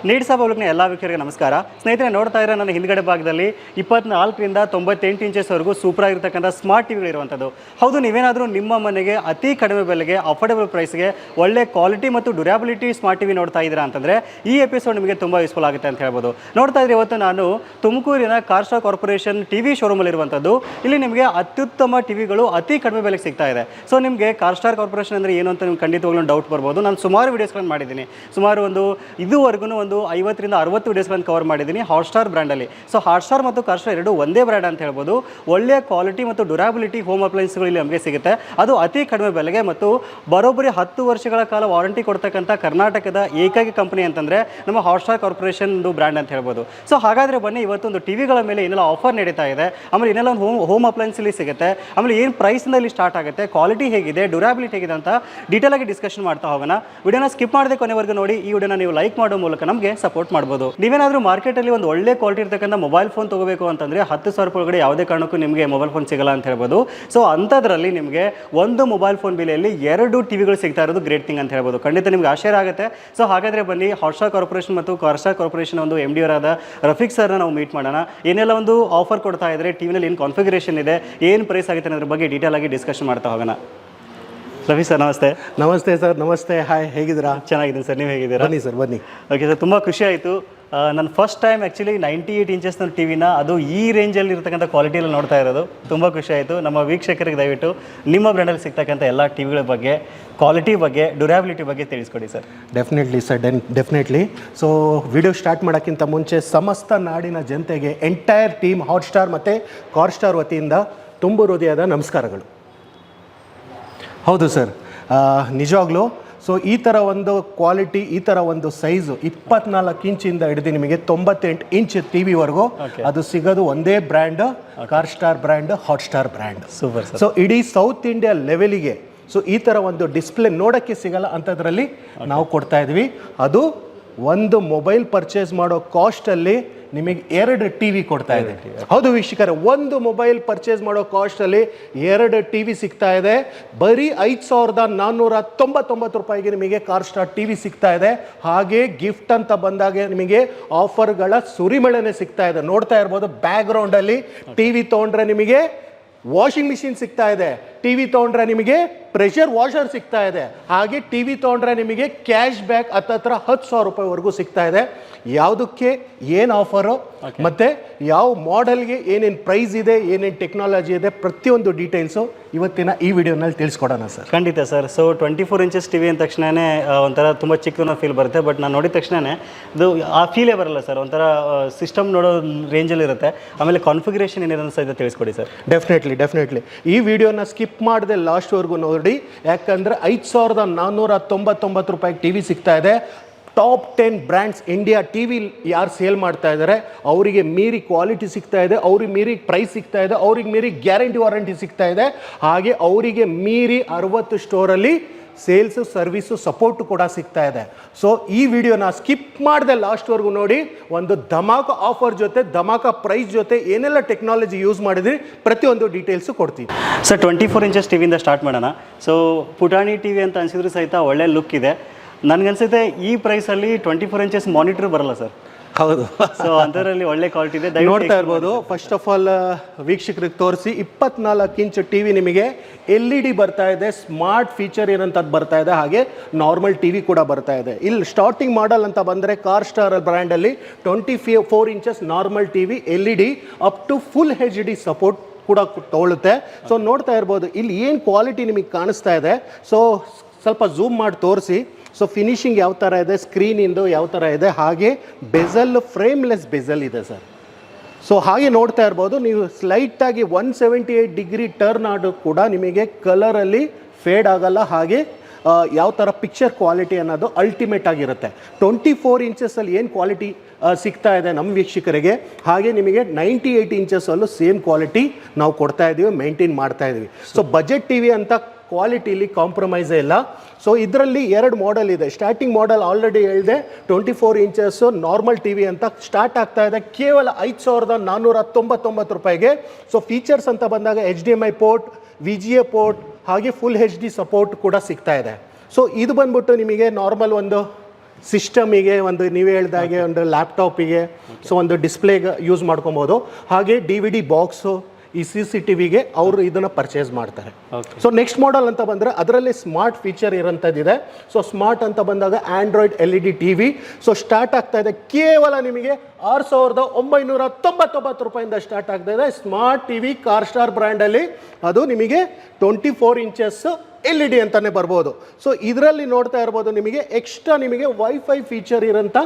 ನೀಡ್ಸಾ ಪಬ್ಲಿಕ್ನ ಎಲ್ಲ ವೀಕ್ಷಕರಿಗೆ ನಮಸ್ಕಾರ. ಸ್ನೇಹಿತರೆ, ನೋಡ್ತಾ ಇರೋ ನನ್ನ ಹಿಂದ್ಗಡೆ ಭಾಗದಲ್ಲಿ 24ರಿಂದ 98 ಇಂಚಸ್ವರೆಗೂ ಸೂಪರ್ ಆಗಿರ್ತಕ್ಕಂಥ ಸ್ಮಾರ್ಟ್ ಟಿವಿಗಳು ಇರುವಂಥದ್ದು. ಹೌದು, ನೀವೇನಾದರೂ ನಿಮ್ಮ ಮನೆಗೆ ಅತಿ ಕಡಿಮೆ ಬೆಲೆಗೆ ಅಫೋರ್ಡೆಬಲ್ ಪ್ರೈಸ್ಗೆ ಒಳ್ಳೆ ಕ್ವಾಲಿಟಿ ಮತ್ತು ಡ್ಯೂರಬಿಲಿಟಿ ಸ್ಮಾರ್ಟ್ ಟಿವಿ ನೋಡ್ತಾ ಇದ್ದೀರಾ ಅಂತಂದರೆ ಈ ಎಪಿಸೋಡ್ ನಿಮಗೆ ತುಂಬ ಯೂಸ್ಫುಲ್ ಆಗುತ್ತೆ ಅಂತ ಹೇಳ್ಬೋದು. ನೋಡ್ತಾ ಇದ್ರೆ ಇವತ್ತು ನಾನು ತುಮಕೂರಿನ ಕಾರ್ಸ್ಟಾರ್ ಕಾರ್ಪೊರೇಷನ್ ಟಿವಿ ಶೋರೂಮಲ್ಲಿ ಇರುವಂಥದ್ದು. ಇಲ್ಲಿ ನಿಮಗೆ ಅತ್ಯುತ್ತಮ ಟಿವಿಗಳು ಅತಿ ಕಡಿಮೆ ಬೆಲೆಗೆ ಸಿಗ್ತಾ ಇದೆ. ಸೊ ನಿಮಗೆ ಕಾರ್ಸ್ಟಾರ್ ಕಾರ್ಪೊರೇಷನ್ ಅಂದರೆ ಏನು ಅಂತ ನಿಮ್ಗೆ ಖಂಡಿತವಾಗ್ಲೂ ಡೌಟ್ ಬರ್ಬೋದು. ನಾನು ಸುಮಾರು ವೀಡಿಯೋಸ್ಗಳನ್ನು ಮಾಡಿದ್ದೀನಿ. ಸುಮಾರು ಇದುವರೆಗೂ ಒಂದು 50ರಿಂದ 60 ವೀಡಿಯೋಸ್ಗಳನ್ನು ಕವರ್ ಮಾಡಿದ್ದೀನಿ ಹಾಟ್ಸ್ಟಾರ್ ಬ್ರ್ಯಾಂಡಲ್ಲಿ. ಸೊ ಹಾಟ್ಸ್ಟಾರ್ ಮತ್ತು ಕಾರ್ಸ್ಟಾರ್ ಎರಡು ಒಂದೇ ಬ್ರ್ಯಾಂಡ್ ಅಂತ ಹೇಳ್ಬೋದು. ಒಳ್ಳೆಯ ಕ್ವಾಲಿಟಿ ಮತ್ತು ಡ್ಯೂರಬಿಲಿಟಿ ಹೋಮ್ ಅಪ್ಲೈನ್ಸ್ಗಳು ಇಲ್ಲಿ ನಮಗೆ ಸಿಗುತ್ತೆ. ಅದು ಅತಿ ಕಡಿಮೆ ಬೆಲೆಗೆ ಮತ್ತು ಬರೋಬ್ಬರಿ 10 ವರ್ಷಗಳ ಕಾಲ ವಾರಂಟಿ ಕೊಡ್ತಕ್ಕಂಥ ಕರ್ನಾಟಕದ ಏಕೈಕ ಕಂಪನಿ ಅಂತಂದರೆ ನಮ್ಮ ಹಾಟ್ಸ್ಟಾರ್ ಕಾರ್ಪೊರೇಷನ್ ಬ್ರ್ಯಾಂಡ್ ಅಂತ ಹೇಳ್ಬೋದು. ಸೊ ಹಾಗಾದರೆ ಬನ್ನಿ, ಇವತ್ತೊಂದು ಟಿವಿಗಳ ಮೇಲೆ ಏನೆಲ್ಲ ಆಫರ್ ನಡೀತಾ ಇದೆ, ಆಮೇಲೆ ಏನೆಲ್ಲ ಒಂದು ಹೋಮ್ ಅಪ್ಲೈನ್ಸ್ ಇಲ್ಲಿ ಸಿಗುತ್ತೆ, ಆಮೇಲೆ ಏನು ಪ್ರೈಸ್ನಲ್ಲಿ ಇಲ್ಲಿ ಸ್ಟಾರ್ಟ್ ಆಗುತ್ತೆ, ಕ್ವಾಲಿಟಿ ಹೇಗಿದೆ, ಡ್ಯೂರಬಿಲಿಟಿ ಹೇಗಿದೆ ಅಂತ ಡೀಟೇಲ್ ಆಗಿ ಡಿಸ್ಕಷನ್ ಮಾಡ್ತಾ ಹೋಗೋಣ. ವಿಡಿಯೋನ ಸ್ಕಿಪ್ ಮಾಡದೆ ಕೊನೆವರೆಗೂ ನೋಡಿ. ಈ ವಿಡಿಯೋನ ನೀವು ಲೈಕ್ ಮಾಡೋ ಮೂಲಕ ನಮಗೆ ಸಪೋರ್ಟ್ ಮಾಡ್ಬೋದು. ನೀವೇನಾದರೂ ಮಾರ್ಕೆಟಲ್ಲಿ ಒಂದು ಒಳ್ಳೆ ಕ್ವಾಲಿಟಿ ಇರ್ತಕ್ಕಂಥ ಮೊಬೈಲ್ ಫೋನ್ ತಗೋಬೇಕು ಅಂತಂದರೆ 10,000 ರೂಪಾಯಿ ಒಳಗಡೆ ಯಾವುದೇ ಕಾರಣಕ್ಕೂ ನಿಮಗೆ ಮೊಬೈಲ್ ಫೋನ್ ಸಿಗಲ್ಲ ಅಂತ ಹೇಳ್ಬೋದು. ಸೊ ಅಂಥದ್ರಲ್ಲಿ ನಿಮಗೆ ಒಂದು ಮೊಬೈಲ್ ಫೋನ್ ಬೆಲೆಯಲ್ಲಿ 2 ಟಿವಿಗಳು ಸಿಗ್ತಾ ಇರೋದು ಗ್ರೇಟ್ ಥಿಂಗ್ ಅಂತ ಹೇಳ್ಬೋದು. ಖಂಡಿತ ನಿಮ್ಗೆ ಆಶ್ಚರ್ಯ ಆಗುತ್ತೆ. ಸೊ ಹಾಗಾದರೆ ಬನ್ನಿ, ಹಾಟ್ಸ್ಟಾರ್ ಕಾರ್ಪೊರೇಷನ್ ಮತ್ತು ಕಾರ್ಸ್ಟಾರ್ ಕಾರ್ಪೊರೇಷನ್ ಒಂದು MD ಅವರಾದ ರಫೀಕ್ ಸರ್ನ ನಾವು ಮೀಟ್ ಮಾಡೋಣ. ಏನೆಲ್ಲ ಒಂದು ಆಫರ್ ಕೊಡ್ತಾ ಇದ್ದಾರೆ, ಟಿವಿನಲ್ಲಿ ಏನು ಕಾನ್ಫಿಗರೇಷನ್ ಇದೆ, ಏನು ಪ್ರೈಸ್ ಆಗುತ್ತೆ ಅನ್ನೋದ್ರ ಬಗ್ಗೆ ಡೀಟೇಲ್ ಆಗಿ ಡಿಸ್ಕಷನ್ ಮಾಡ್ತಾ ಹೋಗೋಣ. ರಫಿ ಸರ್ ನಮಸ್ತೆ. ನಮಸ್ತೆ ಸರ್. ನಮಸ್ತೆ. ಹಾಯ್, ಹೇಗಿದ್ದೀರಾ? ಚೆನ್ನಾಗಿದ್ದೀನಿ ಸರ್, ನೀವು ಹೇಗಿದ್ದೀರಾ? ಬನ್ನಿ ಸರ್, ಬನ್ನಿ. ಓಕೆ ಸರ್, ತುಂಬ ಖುಷಿ ಆಯಿತು. ನಾನು ಫಸ್ಟ್ ಟೈಮ್ ಆ್ಯಕ್ಚುಲಿ 98 ಇಂಚಸ್ನ ಟಿವಿನ ಅದು ಈ ರೇಂಜಲ್ಲಿ ಇರ್ತಕ್ಕಂಥ ಕ್ವಾಲಿಟಿಯಲ್ಲಿ ನೋಡ್ತಾ ಇರೋದು. ತುಂಬ ಖುಷಿ ಆಯಿತು. ನಮ್ಮ ವೀಕ್ಷಕರಿಗೆ ದಯವಿಟ್ಟು ನಿಮ್ಮ ಬ್ರ್ಯಾಂಡಲ್ಲಿ ಸಿಗ್ತಕ್ಕಂಥ ಎಲ್ಲ ಟಿವಿಗಳ ಬಗ್ಗೆ, ಕ್ವಾಲಿಟಿ ಬಗ್ಗೆ, ಡ್ಯೂರಬಿಲಿಟಿ ಬಗ್ಗೆ ತಿಳಿಸ್ಕೊಡಿ sir. Definitely sir, definitely. So video start ಮಾಡೋಕ್ಕಿಂತ ಮುಂಚೆ ಸಮಸ್ತ ನಾಡಿನ ಜನತೆಗೆ ಎಂಟೈರ್ ಟೀಮ್ ಹಾಟ್ಸ್ಟಾರ್ ಮತ್ತು ಕಾರ್ಸ್ಟಾರ್ ವತಿಯಿಂದ ತುಂಬು ಹೃದಯದ ನಮಸ್ಕಾರಗಳು. ಹೌದು ಸರ್, ನಿಜವಾಗ್ಲೂ ಸೊ ಈ ಥರ ಒಂದು ಕ್ವಾಲಿಟಿ, ಈ ಥರ ಒಂದು ಸೈಜು 24 ಇಂಚಿಂದ ಹಿಡಿದು ನಿಮಗೆ 98 ಇಂಚ್ ಟಿ ವಿವರೆಗೂ ಅದು ಸಿಗೋದು ಒಂದೇ brand, car star brand, Hotstar brand. Super. So ಇಡೀ ಸೌತ್ ಇಂಡಿಯಾ ಲೆವೆಲಿಗೆ ಸೊ ಈ ಥರ ಒಂದು ಡಿಸ್ಪ್ಲೇ ನೋಡೋಕ್ಕೆ ಸಿಗಲ್ಲ ಅಂಥದ್ರಲ್ಲಿ ನಾವು ಕೊಡ್ತಾ ಇದ್ವಿ. ಅದು ಒಂದು ಮೊಬೈಲ್ ಪರ್ಚೇಸ್ ಮಾಡೋ ಕಾಸ್ಟಲ್ಲಿ ನಿಮಗೆ 2 ಟಿ ವಿ ಕೊಡ್ತಾ ಇದೆ. ಹೌದು ವೀಕ್ಷಕರೇ, ಒಂದು ಮೊಬೈಲ್ ಪರ್ಚೇಸ್ ಮಾಡೋ ಕಾಸ್ಟಲ್ಲಿ 2 ಟಿ ವಿ ಸಿಗ್ತಾ ಇದೆ. ಬರೀ 5,499 ರೂಪಾಯಿಗೆ ನಿಮಗೆ ಕಾರ್ಸ್ಟಾರ್ ಟಿ ವಿ ಸಿಗ್ತಾ ಇದೆ. ಹಾಗೆ ಗಿಫ್ಟ್ ಅಂತ ಬಂದಾಗ ನಿಮಗೆ ಆಫರ್ಗಳ ಸುರಿಮಳೆನೆ ಸಿಗ್ತಾ ಇದೆ. ನೋಡ್ತಾ ಇರ್ಬೋದು, ಬ್ಯಾಕ್ಗ್ರೌಂಡಲ್ಲಿ ಟಿ ವಿ ತೊಗೊಂಡ್ರೆ ನಿಮಗೆ ವಾಷಿಂಗ್ ಮಿಷಿನ್ ಸಿಗ್ತಾ ಇದೆ, ಟಿ ವಿ ತೊಗೊಂಡ್ರೆ ನಿಮಗೆ ಪ್ರೆಷರ್ ವಾಷರ್ ಸಿಗ್ತಾ ಇದೆ, ಹಾಗೆ ಟಿ ವಿ ತೊಗೊಂಡ್ರೆ ನಿಮಗೆ ಕ್ಯಾಶ್ ಬ್ಯಾಕ್ ಹತ್ತತ್ರ 10,000 ರೂಪಾಯಿವರೆಗೂ ಸಿಗ್ತಾ ಇದೆ. ಯಾವುದಕ್ಕೆ ಏನು ಆಫರು ಮತ್ತು ಯಾವ ಮಾಡೆಲ್ಗೆ ಏನೇನು ಪ್ರೈಸ್ ಇದೆ, ಏನೇನು ಟೆಕ್ನಾಲಜಿ ಇದೆ, ಪ್ರತಿಯೊಂದು ಡೀಟೇಲ್ಸು ಇವತ್ತಿನ ಈ ವಿಡಿಯೋನಲ್ಲಿ ತಿಳಿಸ್ಕೊಡೋಣ ಸರ್. ಖಂಡಿತ sir. So 24 inches TV ಅಂದ ತಕ್ಷಣವೇ ಒಂಥರ ತುಂಬ ಚಿಕ್ಕನ ಫೀಲ್ ಬರುತ್ತೆ. ಬಟ್ ನಾನು ನೋಡಿದ ತಕ್ಷಣವೇ ಇದು ಆ ಫೀಲೇ ಬರಲ್ಲ ಸರ್. ಒಂಥರ ಸಿಸ್ಟಮ್ ನೋಡೋ ರೇಂಜಲ್ಲಿ ಇರುತ್ತೆ. ಆಮೇಲೆ ಕಾನ್ಫಿಗರೇಷನ್ ಏನೇನು ಸಹಿತ ತಿಳಿಸ್ಕೊಡಿ ಸರ್. ಡೆಫಿನೆಟ್ಲಿ ಈ ವಿಡಿಯೋನ ಸ್ಕಿಪ್ ಮಾಡದೆ ಲಾಸ್ಟ್ವರೆಗೂ ನೋಡಿ. ಯಾಕಂದರೆ 5,499 ರೂಪಾಯಿಗೆ ಟಿ ವಿ ಸಿಗ್ತಾ ಇದೆ. Top 10 brands India TV ಯಾರು ಸೇಲ್ ಮಾಡ್ತಾ ಇದ್ದಾರೆ ಅವರಿಗೆ ಮೀರಿ ಕ್ವಾಲಿಟಿ ಸಿಗ್ತಾ ಇದೆ, ಅವ್ರಿಗೆ ಮೀರಿ ಪ್ರೈಸ್ ಸಿಗ್ತಾ ಇದೆ, ಅವ್ರಿಗೆ ಮೀರಿ ಗ್ಯಾರಂಟಿ ವಾರಂಟಿ ಸಿಗ್ತಾ ಇದೆ. ಹಾಗೆ ಅವರಿಗೆ ಮೀರಿ 60 ಸ್ಟೋರಲ್ಲಿ ಸೇಲ್ಸು, ಸರ್ವಿಸು, ಸಪೋರ್ಟು ಕೂಡ ಸಿಗ್ತಾ ಇದೆ. ಸೊ ಈ ವಿಡಿಯೋನ ಸ್ಕಿಪ್ ಮಾಡದೆ ಲಾಸ್ಟ್ವರೆಗೂ ನೋಡಿ. ಒಂದು ಧಮಾಕ ಆಫರ್ ಜೊತೆ, ಧಮಾಕ ಪ್ರೈಸ್ ಜೊತೆ ಏನೆಲ್ಲ ಟೆಕ್ನಾಲಜಿ ಯೂಸ್ ಮಾಡಿದ್ರಿ ಪ್ರತಿಯೊಂದು ಡೀಟೇಲ್ಸು ಕೊಡ್ತೀವಿ ಸರ್. 24 ಇಂಚಸ್ ಟಿವಿಯಿಂದ ಸ್ಟಾರ್ಟ್ ಮಾಡೋಣ. ಸೊ ಪುಟಾಣಿ ಟಿ ವಿ ಅಂತ ಅನಿಸಿದ್ರು ಸಹಿತ ಒಳ್ಳೆ ಲುಕ್ ಇದೆ. ನನಗನ್ಸುತ್ತೆ ಈ ಪ್ರೈಸಲ್ಲಿ 24 ಇಂಚಸ್ ಮಾನಿಟ್ರ್ ಬರಲ್ಲ ಸರ್. ಹೌದು. ಸೊ ಅದರಲ್ಲಿ ಒಳ್ಳೆ ಕ್ವಾಲಿಟಿ ಇದೆ, ನೋಡ್ತಾ ಇರ್ಬೋದು. ಫಸ್ಟ್ ಆಫ್ ಆಲ್ ವೀಕ್ಷಕರಿಗೆ ತೋರಿಸಿ, 24 ಇಂಚ್ ಟಿ ವಿ ನಿಮಗೆ LED ಬರ್ತಾ ಇದೆ, ಸ್ಮಾರ್ಟ್ ಫೀಚರ್ ಏನಂತದ್ದು ಬರ್ತಾ ಇದೆ, ಹಾಗೆ ನಾರ್ಮಲ್ ಟಿ ವಿ ಕೂಡ ಬರ್ತಾ ಇದೆ. ಇಲ್ಲಿ ಸ್ಟಾರ್ಟಿಂಗ್ ಮಾಡಲ್ ಅಂತ ಬಂದರೆ ಕಾರ್ಸ್ಟಾರ್ ಬ್ರ್ಯಾಂಡಲ್ಲಿ 24 inches normal TV LED up to full HD support ಕೂಡ ತಗೊಳ್ಳುತ್ತೆ. ಸೊ ನೋಡ್ತಾ ಇರ್ಬೋದು ಇಲ್ಲಿ ಏನು ಕ್ವಾಲಿಟಿ ನಿಮಗೆ ಕಾಣಿಸ್ತಾ ಇದೆ. ಸೊ ಸ್ವಲ್ಪ ಝೂಮ್ ಮಾಡಿ ತೋರಿಸಿ. ಸೊ ಫಿನಿಶಿಂಗ್ ಯಾವ ಥರ ಇದೆ, ಸ್ಕ್ರೀನಿಂದು ಯಾವ ಥರ ಇದೆ, ಹಾಗೆ ಬೆಜಲ್ ಫ್ರೇಮ್ಲೆಸ್ ಬೆಜಲ್ ಇದೆ ಸರ್. ಸೊ ಹಾಗೆ ನೋಡ್ತಾ ಇರ್ಬೋದು ನೀವು, ಸ್ಲೈಟಾಗಿ 178 ಡಿಗ್ರಿ ಟರ್ನ್ ಆಡೋ ಕೂಡ ನಿಮಗೆ ಕಲರಲ್ಲಿ ಫೇಡ್ ಆಗಲ್ಲ. ಹಾಗೆ ಯಾವ ಥರ ಪಿಕ್ಚರ್ ಕ್ವಾಲಿಟಿ ಅನ್ನೋದು ಅಲ್ಟಿಮೇಟ್ ಆಗಿರುತ್ತೆ. 24 ಇಂಚಸಲ್ಲಿ ಏನು ಕ್ವಾಲಿಟಿ ಸಿಗ್ತಾ ಇದೆ ನಮ್ಮ ವೀಕ್ಷಕರಿಗೆ, ಹಾಗೆ ನಿಮಗೆ 98 ಇಂಚಸಲ್ಲೂ ಸೇಮ್ ಕ್ವಾಲಿಟಿ ನಾವು ಕೊಡ್ತಾ ಇದ್ದೀವಿ, ಮೇಂಟೈನ್ ಮಾಡ್ತಾ ಇದ್ದೀವಿ. ಸೊ ಬಜೆಟ್ ಟಿ ವಿ ಅಂತ ಕ್ವಾಲಿಟಿಲಿ ಕಾಂಪ್ರಮೈಸೇ ಇಲ್ಲ. ಸೊ ಇದರಲ್ಲಿ 2 ಮಾಡೆಲ್ ಇದೆ. ಸ್ಟಾರ್ಟಿಂಗ್ ಮಾಡೆಲ್ ಆಲ್ರೆಡಿ ಹೇಳಿದೆ, 24 ಇಂಚಸ್ಸು ನಾರ್ಮಲ್ ಟಿ ವಿ ಅಂತ ಸ್ಟಾರ್ಟ್ ಆಗ್ತಾ ಇದೆ ಕೇವಲ 5,499 ರೂಪಾಯಿಗೆ. ಸೊ ಫೀಚರ್ಸ್ ಅಂತ ಬಂದಾಗ HDMI ಪೋರ್ಟ್, VGA ಪೋರ್ಟ್, ಹಾಗೆ ಫುಲ್ HD ಸಪೋರ್ಟ್ ಕೂಡ ಸಿಗ್ತಾ ಇದೆ. ಸೊ ಇದು ಬಂದ್ಬಿಟ್ಟು ನಿಮಗೆ ನಾರ್ಮಲ್ ಒಂದು ಸಿಸ್ಟಮಿಗೆ ಒಂದು ನೀವು ಹೇಳ್ದಾಗೆ ಒಂದು ಲ್ಯಾಪ್ಟಾಪಿಗೆ ಸೊ ಒಂದು ಡಿಸ್ಪ್ಲೇಗೆ ಯೂಸ್ ಮಾಡ್ಕೊಬೋದು. ಹಾಗೆ DVD ಬಾಕ್ಸು ಈ CCTVಗೆ ಅವರು ಇದನ್ನು ಪರ್ಚೇಸ್ ಮಾಡ್ತಾರೆ. ಸೊ ನೆಕ್ಸ್ಟ್ ಮಾಡಲ್ ಅಂತ ಬಂದರೆ ಅದರಲ್ಲಿ ಸ್ಮಾರ್ಟ್ ಫೀಚರ್ ಇರೋಂಥದ್ದಿದೆ. ಸೊ ಸ್ಮಾರ್ಟ್ ಅಂತ ಬಂದಾಗ Android LED TV so start ಆಗ್ತಾ ಇದೆ ಕೇವಲ ನಿಮಗೆ 6,999 ರೂಪಾಯಿಂದ ಸ್ಟಾರ್ಟ್ ಆಗ್ತಾ ಇದೆ. ಸ್ಮಾರ್ಟ್ TV ಕಾರ್ ಸ್ಟಾರ್ ಬ್ರ್ಯಾಂಡಲ್ಲಿ ಅದು ನಿಮಗೆ 24 ಇಂಚಸ್ LED ಅಂತಾನೆ ಬರ್ಬೋದು. ಸೊ ಇದರಲ್ಲಿ ನೋಡ್ತಾ ಇರ್ಬೋದು ನಿಮಗೆ ಎಕ್ಸ್ಟ್ರಾ ನಿಮಗೆ ವೈಫೈ ಫೀಚರ್ ಇರೋಂಥ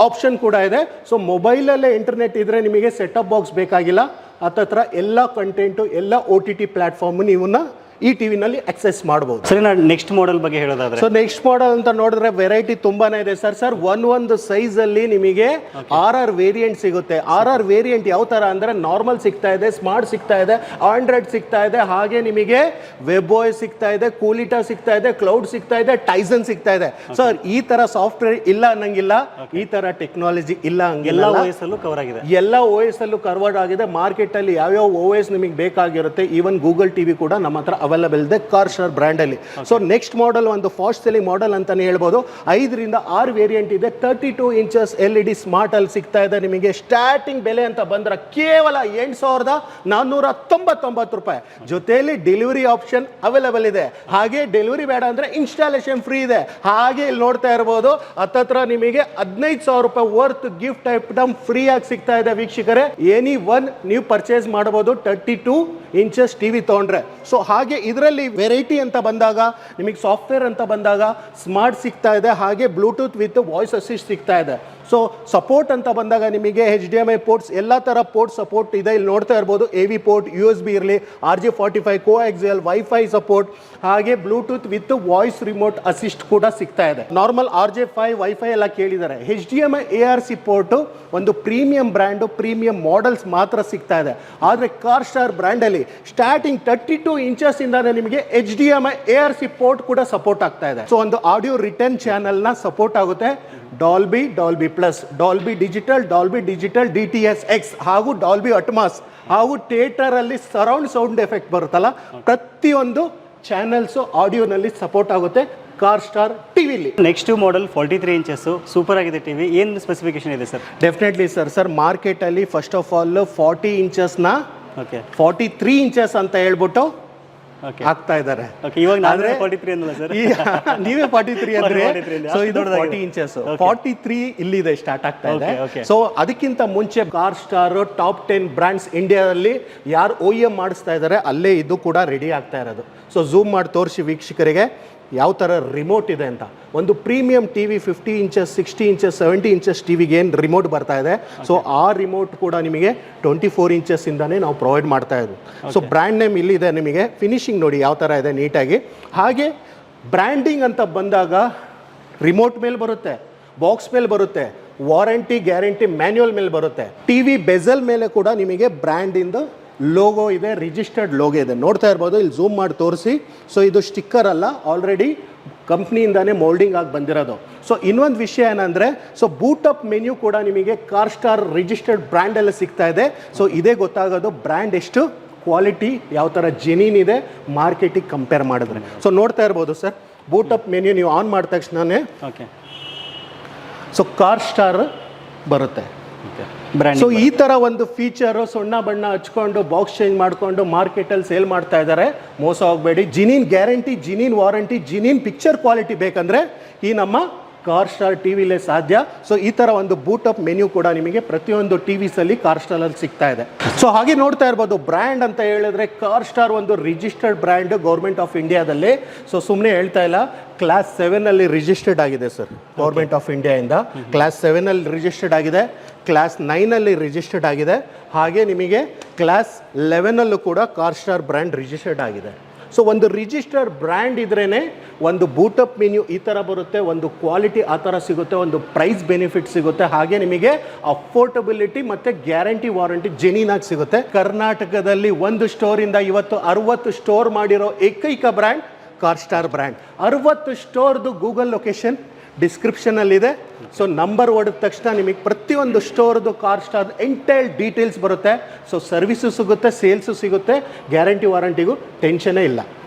ಆಪ್ಷನ್ ಕೂಡ ಇದೆ. ಸೊ ಮೊಬೈಲಲ್ಲೇ ಇಂಟರ್ನೆಟ್ ಇದ್ದರೆ ನಿಮಗೆ ಸೆಟಪ್ ಬಾಕ್ಸ್ ಬೇಕಾಗಿಲ್ಲ. ಹತ್ತತ್ರ ಎಲ್ಲ ಕಂಟೆಂಟು ಎಲ್ಲ OTT ಪ್ಲಾಟ್ಫಾರ್ಮ್ ನೀವನ್ನ ಈ ಟಿವಿನಲ್ಲಿ ಅಕ್ಸೆಸ್ ಮಾಡ್ಬೋದು. ಸರಿ, ನಾನು ನೆಕ್ಸ್ಟ್ ಮಾಡೆಲ್ ಬಗ್ಗೆ ಹೇಳೋದಾದ್ರೆ ಸೊ ನೆಕ್ಸ್ಟ್ ಮಾಡೆಲ್ ಅಂತ ನೋಡಿದ್ರೆ ವೆರೈಟಿ ತುಂಬಾನೇ ಇದೆ ಸರ್. ಒಂದು ಸೈಜಲ್ಲಿ ನಿಮಗೆ RR ವೇರಿಯಂಟ್ ಸಿಗುತ್ತೆ. RR ವೇರಿಯಂಟ್ ಯಾವ ತರ ಅಂದ್ರೆ ನಾರ್ಮಲ್ ಸಿಗ್ತಾ ಇದೆ, ಸ್ಮಾರ್ಟ್ ಸಿಗ್ತಾ ಇದೆ, ಆಂಡ್ರಾಯ್ಡ್ ಸಿಗ್ತಾ ಇದೆ, ಹಾಗೆ ನಿಮಗೆ WebOS ಸಿಗ್ತಾ ಇದೆ, ಕೂಲಿಟಾ ಸಿಗ್ತಾ ಇದೆ, ಕ್ಲೌಡ್ ಸಿಗ್ತಾ ಇದೆ, ಟೈಸನ್ ಸಿಗ್ತಾ ಇದೆ. ಸರ್ ಈ ತರ ಸಾಫ್ಟ್ವೇರ್ ಇಲ್ಲ ಅನ್ನಂಗಿಲ್ಲ, ಈ ತರ ಟೆಕ್ನಾಲಜಿ ಇಲ್ಲ ಹಂಗಿಲ್ಲ. ಎಲ್ಲ OS ಅಲ್ಲೂ ಕವರ್ ಆಗಿದೆ. ಎಲ್ಲ OS ಅಲ್ಲೂ ಕವರ್ ಆಗಿದೆ. ಮಾರ್ಕೆಟ್ ಅಲ್ಲಿ ಯಾವ್ಯಾವ OS ನಿಮಗೆ ಬೇಕಾಗಿರುತ್ತೆ, ಈವನ್ ಗೂಗಲ್ TV ಕೂಡ ನಮ್ಮ ಹತ್ರ ಅವೈಲಬಲ್ ಇದೆ ಕಾರ್ ಸ್ಟಾರ್ ಬ್ರ್ಯಾಂಡ್ ಅಲ್ಲಿ. ಸೊ ನೆಕ್ಸ್ಟ್ ಮಾಡೆಲ್ ಒಂದು ಫಾಸ್ಟ್ ಸೆಲ್ಲಿಂಗ್ ಮಾಡೆಲ್ ಅಂತಾನೆ ಹೇಳ್ಬೋದು. 5 ರಿಂದ 6 ವೇರಿಯಂಟ್ ಇದೆ. 32 ಇಂಚಸ್ LED ಸ್ಮಾರ್ಟ್ ಅಲ್ಲಿ ಸಿಗ್ತಾ ಇದೆ. ನಿಮಗೆ ಸ್ಟಾರ್ಟಿಂಗ್ ಬೆಲೆ ಅಂತ ಬಂದ್ರೆ ಕೇವಲ 8,499 ರೂಪಾಯಿ. ಜೊತೆಯಲ್ಲಿ ಡೆಲಿವರಿ ಆಪ್ಷನ್ ಅವೈಲಬಲ್ ಇದೆ. ಹಾಗೆ ಡೆಲಿವರಿ ಬೇಡ ಅಂದ್ರೆ ಇನ್ಸ್ಟಾಲೇಷನ್ ಫ್ರೀ ಇದೆ. ಹಾಗೆ ಇಲ್ಲಿ ನೋಡ್ತಾ ಇರಬಹುದು ಹತ್ತತ್ರ ನಿಮಗೆ 15,000 ರೂಪಾಯಿ ವರ್ತ್ ಗಿಫ್ಟ್ ಐಟಮ್ ಫ್ರೀ ಆಗಿ ಸಿಗ್ತಾ ಇದೆ ವೀಕ್ಷಕರೇ. ಎನಿ ಒನ್ ನೀವು ಪರ್ಚೇಸ್ ಮಾಡಬಹುದು 32 ಇಂಚಸ್ TV ತಗೊಂಡ್ರೆ. ಸೊ ಹಾಗೆ ಇದರಲ್ಲಿ ವೆರೈಟಿ ಅಂತ ಬಂದಾಗ ನಿಮಗೆ ಸಾಫ್ಟ್ವೇರ್ ಅಂತ ಬಂದಾಗ ಸ್ಮಾರ್ಟ್ ಸಿಗ್ತಾ ಇದೆ, ಹಾಗೆ ಬ್ಲೂಟೂತ್ ವಿತ್ ವಾಯ್ಸ್ ಅಸಿಸ್ಟ್ ಸಿಗ್ತಾ ಇದೆ. ಸೊ ಸಪೋರ್ಟ್ ಅಂತ ಬಂದಾಗ ನಿಮಗೆ HDMI ಪೋರ್ಟ್ಸ್ ಎಲ್ಲ ಥರ ಪೋರ್ಟ್ ಸಪೋರ್ಟ್ ಇದೆ. ಇಲ್ಲಿ ನೋಡ್ತಾ ಇರ್ಬೋದು AV ಪೋರ್ಟ್, USB ಇರಲಿ, RJ45 ಕೋಆಕ್ಸಿಯಲ್, ವೈಫೈ ಸಪೋರ್ಟ್, ಹಾಗೆ Bluetooth with voice remote assist ಕೂಡ ಸಿಗ್ತಾ ಇದೆ. ನಾರ್ಮಲ್ RJ5 ವೈಫೈ ಎಲ್ಲ ಕೇಳಿದ್ದಾರೆ. HDMI ARC ಪೋರ್ಟು ಒಂದು ಪ್ರೀಮಿಯಂ ಬ್ರ್ಯಾಂಡು, ಪ್ರೀಮಿಯಂ ಮಾಡೆಲ್ಸ್ ಮಾತ್ರ ಸಿಗ್ತಾ ಇದೆ. ಆದರೆ ಕಾರ್ ಸ್ಟಾರ್ ಬ್ರ್ಯಾಂಡಲ್ಲಿ ಸ್ಟಾರ್ಟಿಂಗ್ 32 ಇಂಚಸ್ ಇಂದಾನೆ ನಿಮಗೆ HDMI ARC ಪೋರ್ಟ್ ಕೂಡ ಸಪೋರ್ಟ್ ಆಗ್ತಾ ಇದೆ. ಸೊ ಒಂದು ಆಡಿಯೋ ರಿಟರ್ನ್ ಚಾನಲ್ನ ಸಪೋರ್ಟ್ ಆಗುತ್ತೆ. Dolby plus, Dolby digital DTS:X ಹಾಗೂ ಡಾಲ್ಬಿ ಅಟ್ಮಾಸ್ ಹಾಗೂ ಥಿಯೇಟರ್ ಅಲ್ಲಿ ಸರೌಂಡ್ ಸೌಂಡ್ ಎಫೆಕ್ಟ್ ಬರುತ್ತಲ್ಲ, ಪ್ರತಿಯೊಂದು ಚಾನೆಲ್ಸ್ ಆಡಿಯೋನಲ್ಲಿ ಸಪೋರ್ಟ್ ಆಗುತ್ತೆ ಕಾರ್ ಸ್ಟಾರ್ ಟಿವಿಲಿ. ನೆಕ್ಸ್ಟ್ ಮಾಡೆಲ್ 43 ಇಂಚಸ್ ಸೂಪರ್ ಆಗಿದೆ ಟಿವಿ. ಏನು ಸ್ಪೆಸಿಫಿಕೇಶನ್ ಇದೆ ಸರ್? ಡೆಫಿನೆಟ್ಲಿ ಸರ್ ಮಾರ್ಕೆಟ್ ಅಲ್ಲಿ ಫಸ್ಟ್ ಆಫ್ ಆಲ್ 40 ಇಂಚಸ್ನ 43 ಇಂಚಸ್ ಅಂತ ಹೇಳ್ಬಿಟ್ಟು ಆಗ್ತಾ ಇದ್ದಾರೆ. ಇವಾಗ ನಾವೇ 43 ಅನ್ನಲ್ಲ ಸರ್, ನೀವೇ 43 ಅಂದ್ರೆ ಸೊ ಇದು 40 ಇಂಚಸ್ 43 ಇಲ್ಲಿದೆ ಸ್ಟಾರ್ಟ್ ಆಗ್ತಾ ಇದೆ. ಸೊ ಅದಕ್ಕಿಂತ ಮುಂಚೆ ಕಾರ್ ಸ್ಟಾರ್ ಟಾಪ್ 10 ಬ್ರ್ಯಾಂಡ್ಸ್ ಇಂಡಿಯಾದಲ್ಲಿ ಯಾರು OEM ಮಾಡಿಸ್ತಾ ಇದ್ದಾರೆ ಅಲ್ಲೇ ಇದು ಕೂಡ ರೆಡಿ ಆಗ್ತಾ ಇರೋದು. ಸೊ ಝೂಮ್ ಮಾಡಿ ತೋರಿಸಿ ವೀಕ್ಷಕರಿಗೆ ಯಾವ ಥರ ರಿಮೋಟ್ ಇದೆ ಅಂತ. ಒಂದು premium TV 50 inches, 60 inches, 70 inches ಟಿವಿಗೆ ಏನು ರಿಮೋಟ್ ಬರ್ತಾ ಇದೆ, ಸೊ ಆ ರಿಮೋಟ್ ಕೂಡ ನಿಮಗೆ 24 ಇಂಚಸ್ ಇಂದಾನೆ ನಾವು ಪ್ರೊವೈಡ್ ಮಾಡ್ತಾ ಇರೋದು. ಸೊ ಬ್ರ್ಯಾಂಡ್ ನೇಮ್ ಇಲ್ಲಿದೆ, ನಿಮಗೆ ಫಿನಿಶಿಂಗ್ ನೋಡಿ ಯಾವ ಥರ ಇದೆ ನೀಟಾಗಿ. ಹಾಗೆ ಬ್ರ್ಯಾಂಡಿಂಗ್ ಅಂತ ಬಂದಾಗ ರಿಮೋಟ್ ಮೇಲೆ ಬರುತ್ತೆ, ಬಾಕ್ಸ್ ಮೇಲೆ ಬರುತ್ತೆ, ವಾರಂಟಿ ಗ್ಯಾರಂಟಿ ಮ್ಯಾನ್ಯುವಲ್ ಮೇಲೆ ಬರುತ್ತೆ. TV ಬೆಜಲ್ ಮೇಲೆ ಕೂಡ ನಿಮಗೆ ಬ್ರ್ಯಾಂಡಿಂದು ಲೋಗೋ ಇದೆ, ರಿಜಿಸ್ಟರ್ಡ್ ಲೋಗೋ ಇದೆ. ನೋಡ್ತಾ ಇರ್ಬೋದು, ಇಲ್ಲಿ ಝೂಮ್ ಮಾಡಿ ತೋರಿಸಿ. ಸೊ ಇದು ಸ್ಟಿಕ್ಕರ್ ಅಲ್ಲ, ಆಲ್ರೆಡಿ ಕಂಪ್ನಿಯಿಂದಾನೇ ಮೋಲ್ಡಿಂಗ್ ಆಗಿ ಬಂದಿರೋದು. ಸೊ ಇನ್ನೊಂದು ವಿಷಯ ಏನಂದರೆ, ಸೊ ಬೂಟಪ್ ಮೆನ್ಯೂ ಕೂಡ ನಿಮಗೆ ಕಾರ್ ಸ್ಟಾರ್ ರಿಜಿಸ್ಟರ್ಡ್ ಬ್ರ್ಯಾಂಡಲ್ಲಿ ಸಿಗ್ತಾ ಇದೆ. ಸೊ ಇದೇ ಗೊತ್ತಾಗೋದು ಬ್ರ್ಯಾಂಡ್ ಎಷ್ಟು ಕ್ವಾಲಿಟಿ ಯಾವ ಥರ ಜೆನ್ಯೂನ್ ಇದೆ ಮಾರ್ಕೆಟಿಗೆ ಕಂಪೇರ್ ಮಾಡಿದ್ರೆ. ಸೊ ನೋಡ್ತಾ ಇರ್ಬೋದು ಸರ್, ಬೂಟಪ್ ಮೆನ್ಯೂ ನೀವು ಆನ್ ಮಾಡಿದ ತಕ್ಷಣವೇ ಸೊ ಕಾರ್ ಸ್ಟಾರ್ ಬರುತ್ತೆ. ಸೊ ಈ ತರ ಒಂದು ಫೀಚರು ಸುಣ್ಣ ಬಣ್ಣ ಹಚ್ಕೊಂಡು ಬಾಕ್ಸ್ ಚೇಂಜ್ ಮಾಡಿಕೊಂಡು ಮಾರ್ಕೆಟಲ್ಲಿ ಸೇಲ್ ಮಾಡ್ತಾ ಇದ್ದಾರೆ. ಮೋಸ ಹೋಗಬೇಡಿ. Genuine guarantee, genuine warranty, genuine picture quality ಬೇಕಂದ್ರೆ ಈ ನಮ್ಮ ಕಾರ್ ಸ್ಟಾರ್ ಟಿವಿಲೇ ಸಾಧ್ಯ. ಸೊ ಈ ಥರ ಒಂದು ಬೂಟಪ್ ಮೆನ್ಯೂ ಕೂಡ ನಿಮಗೆ ಪ್ರತಿಯೊಂದು ಟಿವಿಸಲ್ಲಿ ಕಾರ್ ಸ್ಟಾರಲ್ಲಿ ಸಿಗ್ತಾ ಇದೆ. ಸೊ ಹಾಗೆ ನೋಡ್ತಾ ಇರ್ಬೋದು, ಬ್ರ್ಯಾಂಡ್ ಅಂತ ಹೇಳಿದ್ರೆ ಕಾರ್ ಸ್ಟಾರ್ ಒಂದು ರಿಜಿಸ್ಟರ್ಡ್ ಬ್ರ್ಯಾಂಡ್ ಗೌರ್ಮೆಂಟ್ ಆಫ್ ಇಂಡಿಯಾದಲ್ಲಿ. ಸೊ ಸುಮ್ಮನೆ ಹೇಳ್ತಾ ಇಲ್ಲ, ಕ್ಲಾಸ್ 7 ರಿಜಿಸ್ಟರ್ಡ್ ಆಗಿದೆ ಸರ್ ಗೌರ್ಮೆಂಟ್ ಆಫ್ ಇಂಡಿಯಾಯಿಂದ. ಕ್ಲಾಸ್ 7 ರಿಜಿಸ್ಟರ್ಡ್ ಆಗಿದೆ, ಕ್ಲಾಸ್ 9 ರಿಜಿಸ್ಟರ್ಡ್ ಆಗಿದೆ, ಹಾಗೆ ನಿಮಗೆ ಕ್ಲಾಸ್ 11 ಕೂಡ ಕಾರ್ ಸ್ಟಾರ್ ಬ್ರ್ಯಾಂಡ್ ರಿಜಿಸ್ಟರ್ಡ್ ಆಗಿದೆ. ಸೊ ಒಂದು ರಿಜಿಸ್ಟರ್ಡ್ ಬ್ರ್ಯಾಂಡ್ ಇದ್ರೇ ಒಂದು ಬೂಟಪ್ ಮೆನ್ಯೂ ಈ ಥರ ಬರುತ್ತೆ, ಒಂದು ಕ್ವಾಲಿಟಿ ಆ ಥರ ಸಿಗುತ್ತೆ, ಒಂದು ಪ್ರೈಸ್ ಬೆನಿಫಿಟ್ ಸಿಗುತ್ತೆ, ಹಾಗೆ ನಿಮಗೆ ಅಫೋರ್ಡಬಿಲಿಟಿ ಮತ್ತು ಗ್ಯಾರಂಟಿ ವಾರಂಟಿ ಜೆನ್ಯೂನಾಗಿ ಸಿಗುತ್ತೆ. ಕರ್ನಾಟಕದಲ್ಲಿ ಒಂದು ಸ್ಟೋರಿಂದ ಇವತ್ತು 60 ಸ್ಟೋರ್ ಮಾಡಿರೋ ಏಕೈಕ ಬ್ರ್ಯಾಂಡ್ ಕಾರ್ ಸ್ಟಾರ್ ಬ್ರ್ಯಾಂಡ್. 60 ಸ್ಟೋರ್ದು ಗೂಗಲ್ ಲೊಕೇಶನ್ ಡಿಸ್ಕ್ರಿಪ್ಷನಲ್ಲಿದೆ. ಸೊ ನಂಬರ್ ಹೊಡೆದ ತಕ್ಷಣ ನಿಮಗೆ ಪ್ರತಿಯೊಂದು ಸ್ಟೋರ್ದು ಕಾರ್ ಸ್ಟಾರ್ ಎಂಟೈರ್ ಡೀಟೇಲ್ಸ್ ಬರುತ್ತೆ. ಸೊ ಸರ್ವಿಸು ಸಿಗುತ್ತೆ, ಸೇಲ್ಸು ಸಿಗುತ್ತೆ, ಗ್ಯಾರಂಟಿ ವಾರಂಟಿಗೂ ಟೆನ್ಷನೇ ಇಲ್ಲ.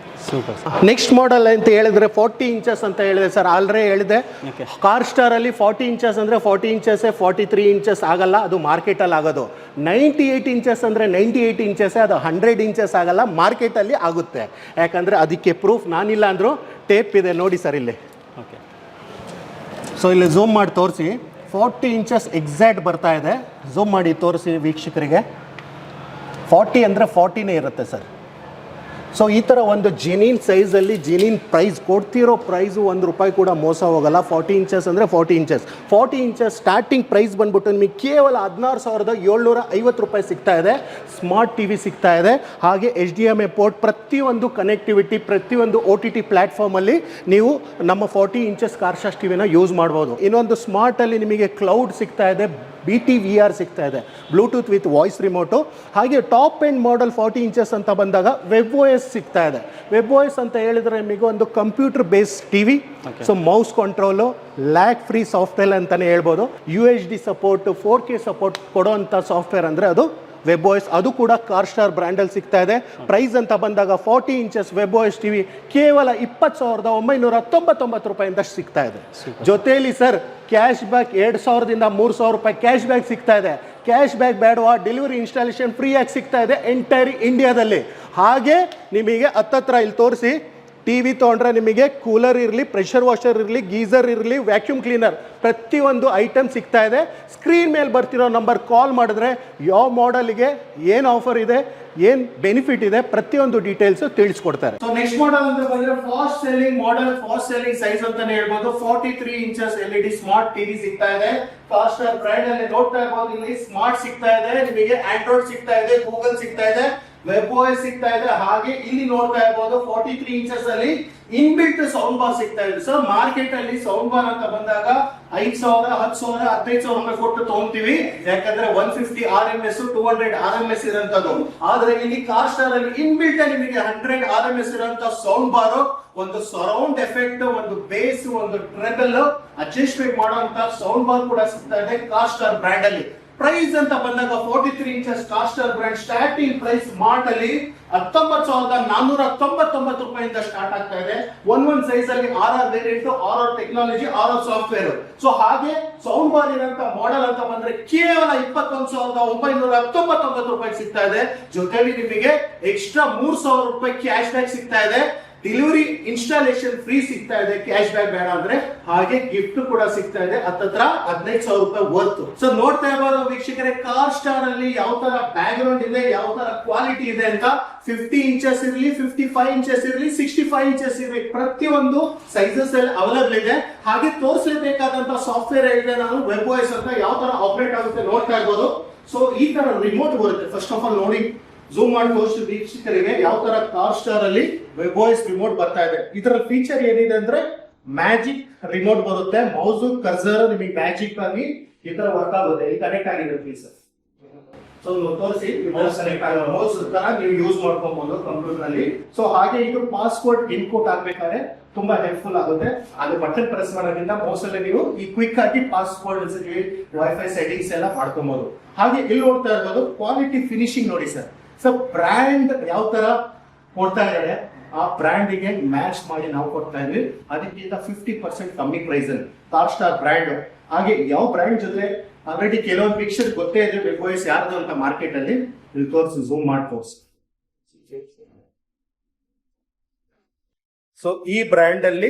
ಸೂಪರ್. ನೆಕ್ಸ್ಟ್ ಮಾಡೆಲ್ ಅಂತ ಹೇಳಿದ್ರೆ 40 ಇಂಚಸ್ ಅಂತ ಹೇಳಿದೆ ಸರ್, ಆಲ್ರೆಡಿ ಹೇಳಿದೆ. ಕಾರ್ ಸ್ಟಾರ್ ಅಲ್ಲಿ 40 ಇಂಚಸ್ ಅಂದ್ರೆ 40 ಇಂಚಸ್, 43 ಇಂಚಸ್ ಆಗಲ್ಲ, ಅದು ಮಾರ್ಕೆಟ್ ಅಲ್ಲಿ ಆಗೋದು. 98 ಇಂಚಸ್ ಅಂದ್ರೆ 98 ಇಂಚಸ್, ಅದು 100 ಇಂಚಸ್ ಆಗಲ್ಲ, ಮಾರ್ಕೆಟ್ ಅಲ್ಲಿ ಆಗುತ್ತೆ. ಯಾಕಂದ್ರೆ ಅದಕ್ಕೆ ಪ್ರೂಫ್ ನಾನಿಲ್ಲ ಅಂದ್ರೂ ಟೇಪ್ ಇದೆ ನೋಡಿ ಸರ್ ಇಲ್ಲಿ. ಓಕೆ, ಸೊ ಇಲ್ಲಿ ಝೂಮ್ ಮಾಡಿ ತೋರಿಸಿ, 40 ಇಂಚಸ್ ಎಕ್ಸಾಕ್ಟ್ ಬರ್ತಾ ಇದೆ. ಝೂಮ್ ಮಾಡಿ ತೋರಿಸಿ ವೀಕ್ಷಕರಿಗೆ. 40 ಅಂದರೆ 40ನೇ ಇರುತ್ತೆ ಸರ್. ಸೊ ಈ ಥರ ಒಂದು ಜೆನ್ಯೂನ್ ಸೈಜಲ್ಲಿ ಜೆನ್ಯೂನ್ ಪ್ರೈಸ್, ಕೊಡ್ತಿರೋ ಪ್ರೈಸು ₹1 ಕೂಡ ಮೋಸ ಹೋಗಲ್ಲ. 40 ಇಂಚಸ್ ಅಂದರೆ 40 ಇಂಚಸ್. 40 ಇಂಚಸ್ ಸ್ಟಾರ್ಟಿಂಗ್ ಪ್ರೈಸ್ ಬಂದ್ಬಿಟ್ಟು ನಿಮಗೆ ಕೇವಲ ₹16,750 ಸಿಗ್ತಾ ಇದೆ. ಸ್ಮಾರ್ಟ್ ಟಿ ವಿ ಸಿಗ್ತಾ ಇದೆ. ಹಾಗೆ HDMI ಪೋರ್ಟ್, ಪ್ರತಿಯೊಂದು ಕನೆಕ್ಟಿವಿಟಿ, ಪ್ರತಿಯೊಂದು OTT ಪ್ಲ್ಯಾಟ್ಫಾರ್ಮಲ್ಲಿ ನೀವು ನಮ್ಮ 40 ಇಂಚಸ್ ಕಾರ್ಶಾಸ್ ಟಿವಿನ ಯೂಸ್ ಮಾಡ್ಬೋದು. ಇನ್ನೊಂದು ಸ್ಮಾರ್ಟಲ್ಲಿ ನಿಮಗೆ ಕ್ಲೌಡ್ ಸಿಗ್ತಾ ಇದೆ, BTVR ಸಿಗ್ತಾ ಇದೆ, ಬ್ಲೂಟೂತ್ ವಿತ್ ವಾಯ್ಸ್ ರಿಮೋಟು. ಹಾಗೆ ಟಾಪ್ ಎಂಡ್ ಮಾಡೆಲ್ 40 ಇಂಚಸ್ ಅಂತ ಬಂದಾಗ WebOS ಸಿಗ್ತಾ ಇದೆ. WebOS ಅಂತ ಹೇಳಿದ್ರೆ ನಿಮಗೆ ಒಂದು computer based TV. So mouse control, lag free software ಅಂತಲೇ ಹೇಳ್ಬೋದು. UHD ಸಪೋರ್ಟ್, 4K ಸಪೋರ್ಟ್ ಕೊಡೋವಂಥ ಸಾಫ್ಟ್ವೇರ್ ಅಂದರೆ ಅದು WebOS. ಅದು ಕೂಡ ಕಾರ್ ಸ್ಟಾರ್ ಬ್ರ್ಯಾಂಡಲ್ಲಿ ಸಿಗ್ತಾ ಇದೆ. ಪ್ರೈಸ್ ಅಂತ ಬಂದಾಗ 40 ಇಂಚಸ್ WebOS ಟಿವಿ ಕೇವಲ ₹20,999 ಸಿಗ್ತಾ ಇದೆ. ಜೊತೆಯಲ್ಲಿ ಸರ್ ಕ್ಯಾಶ್ ಬ್ಯಾಕ್ ₹2,000ದಿಂದ ₹3,000 ಕ್ಯಾಶ್ ಬ್ಯಾಕ್ ಸಿಗ್ತಾ ಇದೆ. ಕ್ಯಾಶ್ ಬ್ಯಾಕ್ ಬೇಡವಾ, ಡೆಲಿವರಿ ಇನ್ಸ್ಟಾಲೇಷನ್ ಫ್ರೀ ಆಗಿ ಸಿಗ್ತಾ ಇದೆ ಎಂಟೈರ್ ಇಂಡಿಯಾದಲ್ಲಿ. ಹಾಗೆ ನಿಮಗೆ ಹತ್ತತ್ರ ಇಲ್ಲಿ ತೋರಿಸಿ, ಟಿ ವಿ ತೊಗೊಂಡ್ರೆ ನಿಮಗೆ ಕೂಲರ್ ಇರಲಿ, ಪ್ರೆಷರ್ ವಾಷರ್ ಇರಲಿ, ಗೀಸರ್ ಇರಲಿ, ವ್ಯಾಕ್ಯೂಮ್ ಕ್ಲೀನರ್, ಪ್ರತಿಯೊಂದು ಐಟಮ್ ಸಿಗ್ತಾ ಇದೆ. ಸ್ಕ್ರೀನ್ ಮೇಲೆ ಬರ್ತಿರೋ ನಂಬರ್ ಕಾಲ್ ಮಾಡಿದ್ರೆ ಯಾವ ಮಾಡೆಲ್ಗೆ ಏನು ಆಫರ್ ಇದೆ, ಏನು ಬೆನಿಫಿಟ್ ಇದೆ, ಪ್ರತಿಯೊಂದು ಡೀಟೇಲ್ಸ್ ತಿಳಿಸ್ಕೊಡ್ತಾರೆ. ಸೊ ನೆಕ್ಸ್ಟ್ ಮಾಡೆಲ್ ಅಂತ ಬಂದ್ರೆ fast selling model, fast selling size ಅಂತಾನೆ ಹೇಳ್ಬೋದು. 43 ಇಂಚಸ್ LED ಸ್ಮಾರ್ಟ್ ಟಿವಿ ಸಿಗ್ತಾ ಇದೆ. ಕಾರ್ ಸ್ಟಾರ್ ಬ್ರ್ಯಾಂಡ್ ಅಲ್ಲಿ ನೋಡ್ತಾ ಇರ್ಬೋದು, ಇಲ್ಲಿ ಸ್ಮಾರ್ಟ್ ಸಿಗ್ತಾ ಇದೆ, ನಿಮಗೆ ಆಂಡ್ರಾಯ್ಡ್ ಸಿಗ್ತಾ ಇದೆ, ಗೂಗಲ್ ಸಿಗ್ತಾ ಇದೆ, WebOS ಸಿಗ್ತಾ ಇದೆ. ಹಾಗೆ ಇಲ್ಲಿ ನೋಡ್ತಾ ಇರ್ಬೋದು 43 ಇಂಚಸ್ ಅಲ್ಲಿ ಇನ್ಬಿಲ್ಟ್ ಸೌಂಡ್ ಬಾರ್ ಸಿಗ್ತಾ ಇದೆ. ಸೊ ಮಾರ್ಕೆಟ್ ಅಲ್ಲಿ ಸೌಂಡ್ ಬಾರ್ ಅಂತ ಬಂದಾಗ 5,000, 10,000, 15,000 ಕೊಟ್ಟು ತಗೊಂತೀವಿ. ಯಾಕಂದ್ರೆ 150 RMS, 200 RMS ಇರೋಂಥದ್ದು. ಆದ್ರೆ ಇಲ್ಲಿ ಕಾರ್ ಸ್ಟಾರ್ ಅಲ್ಲಿ ಇನ್ಬಿಲ್ಟ್ ನಿಮಗೆ 100 RMS ಇರೋಂಥ ಸೌಂಡ್ ಬಾರ್, ಒಂದು ಸರೌಂಡ್ ಎಫೆಕ್ಟ್, ಒಂದು ಬೇಸ್, ಒಂದು ಟ್ರೆಬಲ್ ಅಡ್ಜಸ್ಟ್ಮೆಂಟ್ ಮಾಡುವಂತ ಸೌಂಡ್ ಬಾರ್ ಕೂಡ ಸಿಗ್ತಾ ಇದೆ ಕಾರ್ ಸ್ಟಾರ್ ಬ್ರ್ಯಾಂಡ್ ಅಲ್ಲಿ. ಪ್ರೈಸ್ ಅಂತ ಬಂದಾಗ 43 inches car star brand starting price smart ಅಲ್ಲಿ ₹19,499 ಸ್ಟಾರ್ಟ್ ಆಗ್ತಾ ಇದೆ. ಒಂದೊಂದು ಸೈಜ್ ಅಲ್ಲಿ RR variant, RR technology, RR software. So ಹಾಗೆ ಸೌಂಡ್ ಬಾರ್ ಇರೋಂತ ಮಾಡೆಲ್ ಅಂತ ಬಂದ್ರೆ ಕೇವಲ ₹21,999 ಸಿಗ್ತಾ ಇದೆ. ಜೊತೆಲಿ ನಿಮಗೆ ಎಕ್ಸ್ಟ್ರಾ ₹3,000 ಕ್ಯಾಶ್ ಬ್ಯಾಕ್ ಸಿಗ್ತಾ ಇದೆ. ಡೆಲಿವರಿ ಇನ್ಸ್ಟಾಲೇಷನ್ ಫ್ರೀ ಸಿಗ್ತಾ ಇದೆ, ಕ್ಯಾಶ್ ಬ್ಯಾಕ್ ಬೇಡ ಅಂದ್ರೆ. ಹಾಗೆ ಗಿಫ್ಟ್ ಕೂಡ ಸಿಗ್ತಾ ಇದೆ, ಹತ್ತತ್ರ ₹15,000 ವರ್ತ್. ಸೊ ನೋಡ್ತಾ ಇರ್ಬೋದು ವೀಕ್ಷಕರೇ, ಕಾರ್ ಸ್ಟಾರ್ ಅಲ್ಲಿ ಯಾವ ತರ ಬ್ಯಾಕ್ ಗ್ರೌಂಡ್ ಇದೆ, ಯಾವ ತರ ಕ್ವಾಲಿಟಿ ಇದೆ ಅಂತ. 50 ಇಂಚಸ್ ಇರಲಿ, 55 ಇಂಚಸ್ ಇರಲಿ, 65 ಇಂಚಸ್ ಇರಲಿ, ಪ್ರತಿಯೊಂದು ಸೈಜಸ್ ಅಲ್ಲಿ ಅವೈಲೇಬಲ್ ಇದೆ. ಹಾಗೆ ತೋರಿಸಲೇಬೇಕಾದಂತ ಸಾಫ್ಟ್ವೇರ್ ಹೇಳಿದೆ ನಾನು, WebOS ಅಂತ ಯಾವ ತರ ಆಪರೇಟ್ ಆಗುತ್ತೆ ನೋಡ್ತಾ ಇರ್ಬೋದು. ಸೊ ಈ ತರ ರಿಮೋಟ್ ಬರುತ್ತೆ. ಫಸ್ಟ್ ಆಫ್ ಆಲ್ ನೋಡಿ, ಝೂಮ್ ಮಾಡಿ ತೋರಿಸಿ ವೀಕ್ಷಕರಿಗೆ ಯಾವ ತರ ಕಾರ್ ಸ್ಟಾರ್ ಅಲ್ಲಿ WebOS ರಿಮೋಟ್ ಬರ್ತಾ ಇದೆ. ಇದರ ಫೀಚರ್ ಏನಿದೆ ಅಂದ್ರೆ ಮ್ಯಾಜಿಕ್ ರಿಮೋಟ್ ಬರುತ್ತೆ. ಮೌಸ್ ಕರ್ಸರ್ ನಿಮಗೆ ಮ್ಯಾಜಿಕ್ ಆಗಿ ಈ ತರ ವರ್ಕ್ ಆಗುತ್ತೆ. ಇಲ್ಲಿ ಕನೆಕ್ಟ್ ಆಗಿದೆ ಪ್ಲೀಸ್. ಸೊ ತೋರಿಸಿ, ಮೌಸ್ ಕನೆಕ್ಟ್ ಆಗೋ ಮೌಸ್ ತರ ನೀವು ಯೂಸ್ ಮಾಡ್ಕೊಬಹುದು ಕಂಪ್ಯೂಟರ್ ಅಲ್ಲಿ. ಸೊ ಹಾಗೆ ಇದು ಪಾಸ್ವರ್ಡ್ ಇನ್ಪುಟ್ ಆಗ್ಬೇಕಾದ್ರೆ ತುಂಬಾ ಹೆಲ್ಪ್ಫುಲ್ ಆಗುತ್ತೆ. ಅದು ಬಟನ್ ಪ್ರೆಸ್ ಮಾಡೋದ್ರಿಂದ ಮೌಸ್ ಅಲ್ಲಿ ನೀವು ಈ ಕ್ವಿಕ್ ಆಗಿ ಪಾಸ್ವರ್ಡ್, ವೈಫೈ ಸೆಟ್ಟಿಂಗ್ಸ್ ಎಲ್ಲ ಮಾಡ್ಕೊಬಹುದು. ಹಾಗೆ ಇಲ್ಲಿ ನೋಡ್ತಾ ಇರ್ಬೋದು ಕ್ವಾಲಿಟಿ ಫಿನಿಶಿಂಗ್ ನೋಡಿ ಸರ್. ಸೊ ಬ್ರ್ಯಾಂಡ್ ಯಾವ ತರ ಕೊಡ್ತಾ ಇದ್ದಾರೆ, ಆ ಬ್ರ್ಯಾಂಡಿಗೆ ಮ್ಯಾಚ್ ಮಾಡಿ ನಾವು ಕೊಡ್ತಾ ಇದ್ವಿ. ಅದಕ್ಕಿಂತ 50% ಕಮ್ಮಿ ಪ್ರೈಸ್ ಅಲ್ಲಿ ಕಾರ್ ಸ್ಟಾರ್ ಬ್ರ್ಯಾಂಡ್. ಹಾಗೆ ಯಾವ ಬ್ರ್ಯಾಂಡ್ ಜೊತೆ ಆಲ್ರೆಡಿ ಕೆಲವೊಂದು ಪಿಕ್ಚರ್ ಗೊತ್ತೇ ಇದೆ WebOS ಯಾರ್ದು ಅಂತ ಮಾರ್ಕೆಟ್ ಅಲ್ಲಿ. ಇಲ್ಲಿ ತೋರಿಸಿ, ಝೂಮ್ ಮಾಡಿ ತೋರಿಸಿ. ಸೊ ಈ ಬ್ರ್ಯಾಂಡ್ ಅಲ್ಲಿ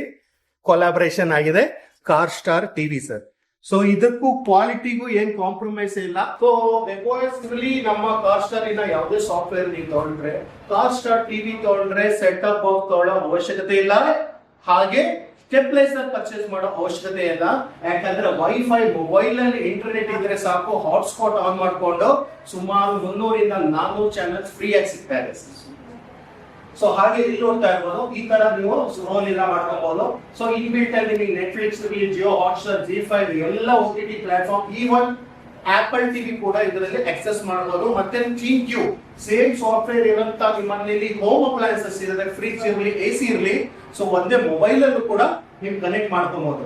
ಕೊಲಾಬರೇಷನ್ ಆಗಿದೆ car star TV sir. So ಇದಕ್ಕೂ ಕ್ವಾಲಿಟಿಗೂ ಏನ್ ಕಾಂಪ್ರಮೈಸ್ ಇಲ್ಲ. ಸೊ WebOS ಅಲ್ಲಿ ನಮ್ಮ ಕಾರ್ ಸ್ಟಾರ್ ಇನ್ನ ಯಾವುದೇ ಸಾಫ್ಟ್ವೇರ್ ನೀವು ತಗೊಂಡ್ರೆ, ಕಾರ್ ಸ್ಟಾರ್ ಟಿವಿ ತಗೊಂಡ್ರೆ ಸೆಟ್ ಅಪ್ ಬಾಕ್ಸ್ ತಗೊಳ್ಳೋ ಅವಶ್ಯಕತೆ ಇಲ್ಲ. ಹಾಗೆ ಸ್ಟೆಬಿಲೈಸರ್ ಪರ್ಚೇಸ್ ಮಾಡೋ ಅವಶ್ಯಕತೆ ಇಲ್ಲ. ಯಾಕಂದ್ರೆ ವೈಫೈ ಮೊಬೈಲ್ ಅಲ್ಲಿ ಇಂಟರ್ನೆಟ್ ಇದ್ರೆ ಸಾಕು, ಹಾಟ್ಸ್ಪಾಟ್ ಆನ್ ಮಾಡ್ಕೊಂಡು ಸುಮಾರು 300ರಿಂದ 400 ಚಾನೆಲ್ಸ್ ಫ್ರೀ ಆಗಿ ಸಿಗ್ತಾ ಇದೆ. ಸೊ ಹಾಗೆ ಇಲ್ಲಿ ನೋಡ್ತಾ ಇರ್ಬೋದು, ಈ ತರ ನೀವು ರೋಲ್ ಎಲ್ಲ ಮಾಡ್ಕೊಬಹುದು. ಸೊ ಇನ್ಬಿಲ್ಟ್ ಅಲ್ಲಿ ನಿಮಗೆ ನೆಟ್ಫ್ಲಿಕ್ಸ್, ಜಿಯೋ ಹಾಟ್ಸ್ಟಾರ್, Zee5 ಎಲ್ಲ OTT platform, even apple TV ಕೂಡ ಇದರಲ್ಲಿ ಆಕ್ಸೆಸ್ ಮಾಡಬಹುದು. ಮತ್ತೆ ThinQ ಸೇಮ್ ಸಾಫ್ಟ್ವೇರ್ ಇರುವಂತ ನಿಮ್ಮ ಮನೆಯಲ್ಲಿ ಹೋಮ್ ಅಪ್ಲಯನ್ಸಸ್ ಇರುತ್ತೆ, ಫ್ರಿಡ್ಜ್ ಇರಲಿ, AC ಇರಲಿ, ಸೊ ಒಂದೇ ಮೊಬೈಲ್ ಅಲ್ಲೂ ಕೂಡ ನೀವು ಕನೆಕ್ಟ್ ಮಾಡ್ಕೊಬಹುದು.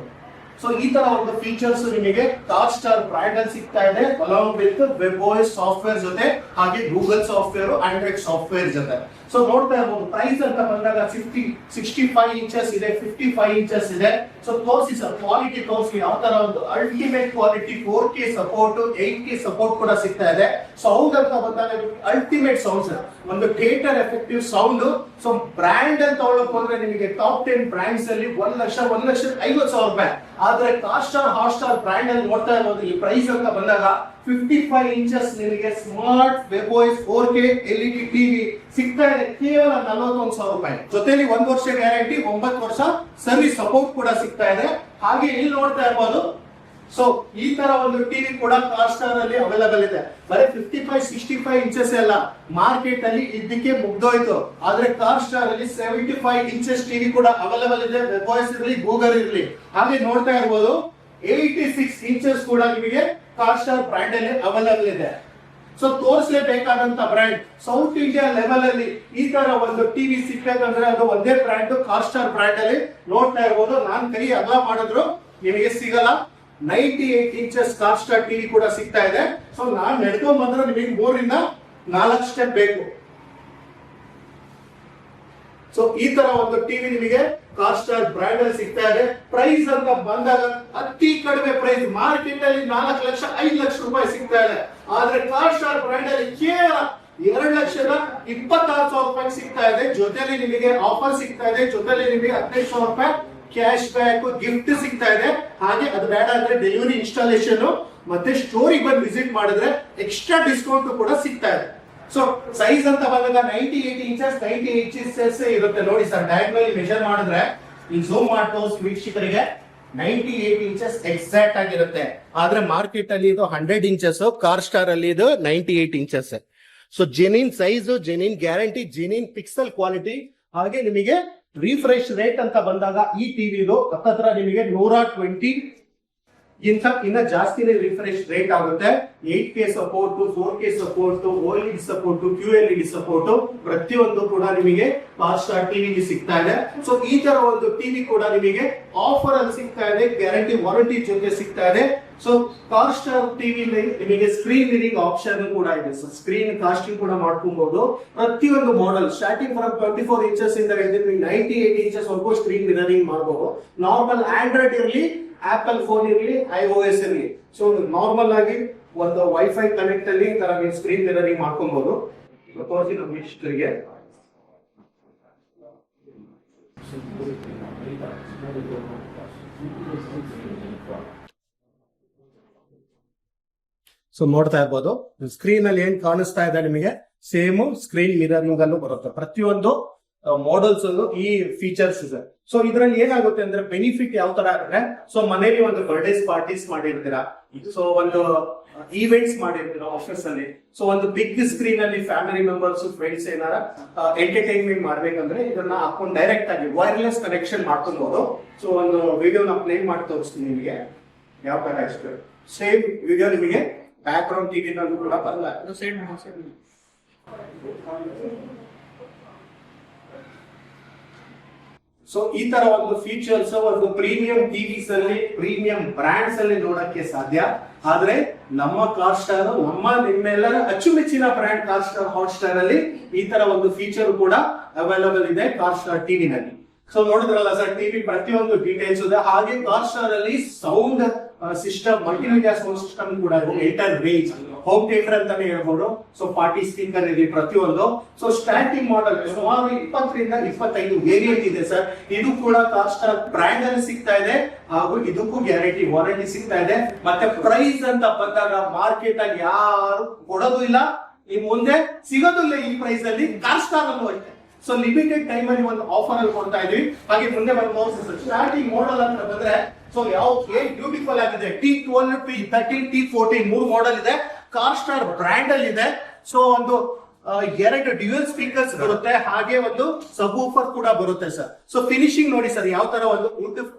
ಸೊ ಈ ತರ ಒಂದು ಫೀಚರ್ಸ್ ನಿಮಗೆ ಕಾರ್ ಸ್ಟಾರ್ ಬ್ರ್ಯಾಂಡ್ ಅಲ್ಲಿ ಸಿಗ್ತಾ ಇದೆ, ಅಲಾಂಗ್ ವಿತ್ WebOS ಸಾಫ್ಟ್ವೇರ್ ಜೊತೆ, ಹಾಗೆ ಗೂಗಲ್ ಸಾಫ್ಟ್ವೇರ್, ಆಂಡ್ರಾಯ್ಡ್ ಸಾಫ್ಟ್ವೇರ್ ಜೊತೆ. ಸೊ ನೋಡ್ತಾ ಇರ್ಬೋದು ಪ್ರೈಸ್ ಅಂತ ಬಂದಾಗ 65 ಇಂಚಸ್ ಇದೆ, 55 ಇಂಚಸ್ ಇದೆ. ಸೊ ತೋರಿಸಿ ಸರ್, ಕ್ವಾಲಿಟಿ ತೋರಿಸಿ ಯಾವ ತರ ಒಂದು ultimate quality 4K support 8K support ಕೂಡ ಸಿಗ್ತಾ ಇದೆ. ಸೌಂಡ್ ಅಂತ ಬಂದಾಗ ಅಲ್ಟಿಮೇಟ್ ಸೌಂಡ್ ಸರ್, ಒಂದು theatre effective sound. So brand ಅಂತ ತಗೊಳ್ಳೋಕೆ ಹೋದ್ರೆ ನಿಮಗೆ ಟಾಪ್ 10 ಬ್ರ್ಯಾಂಡ್ಸ್ ಅಲ್ಲಿ 1,50,000 ರೂಪಾಯಿ. ಆದ್ರೆ ಕಾಸ್ಟಾರ್ ಹಾಟ್ಸ್ಟಾರ್ ಬ್ರ್ಯಾಂಡ್ ಅಲ್ಲಿ ನೋಡ್ತಾ ಇರೋದು ಈ ಪ್ರೈಸ್ ಅಂತ ಬಂದಾಗ 55 ಇಂಚಸ್ ನಿಮಗೆ ಸ್ಮಾರ್ಟ್ ವೆಬ್ವಾಯ್ಸ್ 4K LED ಟಿವಿ ಸಿಗ್ತಾ ಇದೆ ಕೇವಲ 41,000 ರೂಪಾಯಿ. ಜೊತೆಲಿ 1 ವರ್ಷ ಗ್ಯಾರಂಟಿ, 9 ವರ್ಷ ಸರ್ವಿಸ್ ಸಪೋರ್ಟ್ ಕೂಡ ಸಿಗ್ತಾ ಇದೆ. ಹಾಗೆ ಇಲ್ಲಿ ನೋಡ್ತಾ ಇರ್ಬೋದು. ಸೊ ಈ ತರ ಒಂದು ಟಿವಿ ಕೂಡ ಕಾಸ್ಟಾರ್ ಅಲ್ಲಿ ಅವೈಲೇಬಲ್ ಇದೆ. ಬರೀ 55-65 ಇಂಚಸ್ ಎಲ್ಲ ಮಾರ್ಕೆಟ್ ಅಲ್ಲಿ ಇದಕ್ಕೆ ಮುಗ್ದೋಯ್ತು. ಆದ್ರೆ ಕಾಸ್ಟಾರ್ ಅಲ್ಲಿ 75 ಇಂಚಸ್ ಟಿವಿ ಕೂಡ ಅವೈಲೇಬಲ್ ಇದೆ. ವೆಬ್ವಾಯ್ಸ್ ಇರಲಿ, ಗೂಗಲ್ ಇರಲಿ. ಹಾಗೆ ನೋಡ್ತಾ ಇರ್ಬೋದು 86 ಇಂಚಸ್ ಕೂಡ ನಿಮಗೆ ಕಾಸ್ಟಾರ್ ಬ್ರ್ಯಾಂಡ್ ಅಲ್ಲಿ ಅವೈಲೇಬಲ್ ಇದೆ. ಸೊ ತೋರಿಸಲೇಬೇಕಾದಂತ ಬ್ರ್ಯಾಂಡ್ ಸೌತ್ ಇಂಡಿಯಾ ಲೆವೆಲ್ ಅಲ್ಲಿ ಈ ತರ ಒಂದು ಟಿವಿ ಸಿಗ್ಬೇಕಂದ್ರೆ ಅದು ಒಂದೇ ಬ್ರ್ಯಾಂಡ್, ಕಾಸ್ಟಾರ್ ಬ್ರ್ಯಾಂಡ್ ಅಲ್ಲಿ ನೋಡ್ತಾ ಇರ್ಬೋದು. ನಾನ್ ಕೈ ಅಗಲ ಮಾಡಿದ್ರು ನಿಮಗೆ ಸಿಗಲ್ಲ. 98 ಇಂಚಸ್ ಕಾಸ್ಟಾರ್ ಟಿವಿ ಕೂಡ ಸಿಗ್ತಾ ಇದೆ. ಸೊ ನಾನ್ ನಡ್ಕೊಂಡ್ ಬಂದ್ರೆ ನಿಮಗೆ 3 ಇಂದ 4 ಸ್ಟೆಪ್ ಬೇಕು. ಸೊ ಈ ತರ ಒಂದು ಟಿವಿ ನಿಮಗೆ ಕಾಸ್ಟಾರ್ ಬ್ರ್ಯಾಂಡ್ ಅಲ್ಲಿ ಸಿಗ್ತಾ ಇದೆ. ಪ್ರೈಸ್ ಅಂತ ಬಂದಾಗ ಅತಿ ಕಡಿಮೆ ಪ್ರೈಸ್, ಮಾರ್ಕೆಟ್ ಅಲ್ಲಿ 4 ಲಕ್ಷ 5 ಲಕ್ಷ ರೂಪಾಯಿ ಸಿಗ್ತಾ ಇದೆ. ಆದ್ರೆ ಕಾಸ್ಟಾರ್ ಬ್ರ್ಯಾಂಡ್ ಅಲ್ಲಿ ಕೇವಲ 2,26,000 ರೂಪಾಯಿ ಸಿಗ್ತಾ ಇದೆ. ಜೊತೆಲಿ ನಿಮಗೆ ಆಫರ್ ಸಿಗ್ತಾ ಇದೆ. ಜೊತೆಲಿ ನಿಮಗೆ 15,000 ರೂಪಾಯಿ ಕ್ಯಾಶ್ ಬ್ಯಾಕ್ ಗಿಫ್ಟ್ ಸಿಗ್ತಾ ಇದೆ. ಹಾಗೆ ಅದು ಬೇಡ ಅಂದ್ರೆ ಡೆಲಿವರಿ ಇನ್ಸ್ಟಾಲೇಷನ್ ಮತ್ತೆ ಸ್ಟೋರಿಗೆ ಬಂದು ವಿಸಿಟ್ ಮಾಡಿದ್ರೆ ಎಕ್ಸ್ಟ್ರಾ ಡಿಸ್ಕೌಂಟ್ ಕೂಡ ಸಿಗ್ತಾ ಇದೆ. ಸೊ ಸೈಜ್ ಅಂತ ಬಂದಾಗ 98 ಇಂಚಸ್ 98 ಇಂಚಸ್ ಇರುತ್ತೆ ನೋಡಿ ಸರ್. ಡಯಾಗ್ನಲಿ ಮೆಜರ್ ಮಾಡಿದ್ರೆ ಈ ಝೂಮ್ ಮಾಡಿ ವೀಕ್ಷಕರಿಗೆ 98 ಇಂಚಸ್ ಎಕ್ಸಾಕ್ಟ್ ಆಗಿರುತ್ತೆ. ಆದ್ರೆ ಮಾರ್ಕೆಟ್ ಅಲ್ಲಿ ಇದು 100 ಇಂಚಸ್, ಕಾಸ್ಟಾರ್ ಅಲ್ಲಿ ಇದು 98 inches. So genuine size, genuine guarantee, genuine pixel quality. ಹಾಗೆ ನಿಮಗೆ ರಿಫ್ರೆಶ್ ರೇಟ್ ಅಂತ ಬಂದಾಗ ಈ ಟಿವಿದು ಹತ್ತತ್ರ ನಿಮಗೆ 120 ಇನ್ನ ಜಾಸ್ತಿನೇ ರಿಫ್ರೆಶ್ ರೇಟ್ ಆಗುತ್ತೆ. 8K support, 4K support, OLED support, QLED support ಪ್ರತಿಯೊಂದು ಕೂಡ ನಿಮಗೆ ಕಾಸ್ಟಾರ್ ಟಿವಿ ಸಿಗ್ತಾ ಇದೆ. ಸೊ ಈ ತರ ಒಂದು ಟಿವಿ ಕೂಡ ನಿಮಗೆ ಆಫರ್ ಅಲ್ಲಿ ಸಿಗ್ತಾ ಇದೆ, ಗ್ಯಾರಂಟಿ ವಾರಂಟಿ ಜೊತೆ ಸಿಗ್ತಾ ಇದೆ. ಸೊ ಕಾಸ್ಟಾರ್ ಟಿವಿ ನಿಮಗೆ ಸ್ಕ್ರೀನ್ ರೀಡಿಂಗ್ ಆಪ್ಷನ್ ಕೂಡ ಇದೆ. ಸೊ ಸ್ಕ್ರೀನ್ ಕಾಸ್ಟಿಂಗ್ ಕೂಡ ಮಾಡ್ಕೊಬಹುದು. ಪ್ರತಿಯೊಂದು ಮಾಡೆಲ್ ಸ್ಟಾರ್ಟಿಂಗ್ ಫ್ರಮ್ 24 ಇಂಚಸ್ ಇಂದ 98 ಇಂಚಸ್ ವರೆಗೂ ಸ್ಕ್ರೀನ್ ಮಿರರಿಂಗ್ ಮಾಡಬಹುದು. ನಾರ್ಮಲ್ ಆಂಡ್ರಾಯ್ಡ್ ಇರಲಿ, ಆಪಲ್ ಫೋನ್ ಇರಲಿ, iOS ಇರಲಿ. ಸೊ ನಾರ್ಮಲ್ ಆಗಿ ಒಂದು ವೈಫೈ ಕನೆಕ್ಟ್ ಅಲ್ಲಿ ತರ ನೀವು ಸ್ಕ್ರೀನ್ ಮಿರರಿಂಗ್ ಮಾಡ್ಕೊಬಹುದು. ತೋರಿಸಿ ನಮ್ಮ ವೀಕ್ಷಕರಿಗೆ. ಸೊ ನೋಡ್ತಾ ಇರ್ಬೋದು ಸ್ಕ್ರೀನ್ ಅಲ್ಲಿ ಏನ್ ಕಾಣಿಸ್ತಾ ಇದೆ ನಿಮಗೆ ಸೇಮ್ ಸ್ಕ್ರೀನ್ ಮಿರರಿಂಗ್ ಅಲ್ಲೂ ಬರುತ್ತೆ. ಪ್ರತಿಯೊಂದು ಮಾಡೆಲ್ಸ್ ಅಲ್ಲೂ ಈ ಫೀಚರ್ಸ್ ಇದೆ. ಸೊ ಇದ್ರಲ್ಲಿ ಏನಾಗುತ್ತೆ ಅಂದ್ರೆ ಬೆನಿಫಿಟ್ ಯಾವ ತರ ಅಂದ್ರೆ, ಸೊ ಮನೇಲಿ ಒಂದು ಬರ್ಡೇಸ್ ಪಾರ್ಟೀಸ್ ಮಾಡಿರ್ತೀರಾ, ಸೊ ಒಂದು ಈವೆಂಟ್ಸ್ ಮಾಡಿರ್ತೀರಾ ಆಫೀಸ್ ಅಲ್ಲಿ. ಸೊ ಒಂದು ಬಿಗ್ ಸ್ಕ್ರೀನ್ ಅಲ್ಲಿ ಫ್ಯಾಮಿಲಿ ಮೆಂಬರ್ಸ್ ಫ್ರೆಂಡ್ಸ್ ಏನಾರ ಎಂಟರ್ಟೈನ್ಮೆಂಟ್ ಮಾಡ್ಬೇಕಂದ್ರೆ ಇದನ್ನ ಹಾಕೊಂಡು ಡೈರೆಕ್ಟ್ ಆಗಿ ವೈರ್ಲೆಸ್ ಕನೆಕ್ಷನ್ ಮಾಡ್ಕೊಬಹುದು. ಸೊ ಒಂದು ವಿಡಿಯೋನ ಪ್ಲೇ ಮಾಡಿ ತೋರಿಸ್ತೀನಿ ನಿಮಗೆ ಯಾವ ತರ ಇಷ್ಟು ಸೇಮ್ ವಿಡಿಯೋ ನಿಮಗೆ ಬ್ಯಾಕ್ ಗ್ರೌಂಡ್ ಟಿವಿ ನಲ್ಲೂ ಕೂಡ ಬರಲ್ಲ. ಸೊ ಈ ತರ ಒಂದು ಫೀಚರ್ಸ್ ಒಂದು ಪ್ರೀಮಿಯಂ ಟಿವಿಸ್ ಅಲ್ಲಿ, ಪ್ರೀಮಿಯಂ ಬ್ರಾಂಡ್ಸ್ ಅಲ್ಲಿ ನೋಡಕ್ಕೆ ಸಾಧ್ಯ. ಆದ್ರೆ ನಮ್ಮ ಕಾಸ್ಟಾರ್, ನಿಮ್ಮೆಲ್ಲರ ಅಚ್ಚುಮೆಚ್ಚಿನ ಬ್ರ್ಯಾಂಡ್ ಕಾಸ್ಟಾರ್ ಹಾಟ್ಸ್ಟಾರ್ ಅಲ್ಲಿ ಈ ತರ ಒಂದು ಫೀಚರ್ ಕೂಡ ಅವೈಲೇಬಲ್ ಇದೆ ಕಾಸ್ಟಾರ್ ಟಿವಿ ನಲ್ಲಿ. ಸೊ ನೋಡಿದ್ರಲ್ಲ ಸರ್, ಟಿವಿ ಪ್ರತಿಯೊಂದು ಡೀಟೇಲ್ಸ್ ಇದೆ. ಹಾಗೆ ಕಾಸ್ಟಾರ್ ಅಲ್ಲಿ sound system, multimedia sound system ಕೂಡ ಇದೆ. ಎಂಟರ್ ರೇಂಜ್ ಹೋಮ್ ಥಿಯೇಟರ್ ಅಂತಾನೆ ಹೇಳ್ಬೋದು. ಸೊ ಪಾರ್ಟಿ ಸ್ಪೀಕರ್ ಇದೆ ಪ್ರತಿಯೊಂದು. ಸೊ ಸ್ಟಾರ್ಟಿಂಗ್ ಮಾಡೆಲ್ ಸುಮಾರು 20 ರಿಂದ 25 ವೇರಿಯಂಟ್ ಇದೆ ಸರ್. ಇದು ಕೂಡ ಕಾಸ್ಟಾರ್ ಬ್ರ್ಯಾಂಡ್ ಅಲ್ಲಿ ಸಿಗ್ತಾ ಇದೆ. ಹಾಗೂ ಇದಕ್ಕೂ ಗ್ಯಾರಂಟಿ ವಾರಂಟಿ ಸಿಗ್ತಾ ಇದೆ. ಮತ್ತೆ ಪ್ರೈಸ್ ಅಂತ ಬಂದಾಗ ಮಾರ್ಕೆಟ್ ಅಲ್ಲಿ ಯಾರು ಕೊಡೋದು ಇಲ್ಲ, ಈ ಮುಂದೆ ಸಿಗೋದಿಲ್ಲ ಈ ಪ್ರೈಸ್ ಅಲ್ಲಿ. ಕಾಸ್ಟಾರ್ ಅಲ್ಲೂ ಐತೆ. ಸೊ ಲಿಮಿಟೆಡ್ ಟೈಮ್ ಅಲ್ಲಿ ಒಂದು ಆಫರ್ ಅಲ್ಲಿ ಕೊಡ್ತಾ ಇದೀವಿ. ಹಾಗೆ ಮುಂದೆ ಬಂದು ಸ್ಟಾರ್ಟಿಂಗ್ ಮಾಡೆಲ್ ಅಂತ ಬಂದ್ರೆ, ಸೊ ಯಾವ ಏನ್ ಬ್ಯೂಟಿಫುಲ್ ಆಗಿದೆ. T12, T13, T14 3 ಮಾಡೆಲ್ ಇದೆ. ಕಾಸ್ಟಾರ್ ಬ್ರ್ಯಾಂಡ್ ಅಲ್ಲಿ ಇದೆ. ಸೊ ಒಂದು 2 ಡ್ಯುಯಲ್ ಸ್ಪೀಕರ್ಸ್ ಬರುತ್ತೆ. ಹಾಗೆ ಒಂದು ಸಬ್ ವೂಫರ್ ಕೂಡ ಬರುತ್ತೆ ಸರ್. ಸೊ ಫಿನಿಶಿಂಗ್ ನೋಡಿ ಸರ್, ಯಾವ ತರ ಒಂದು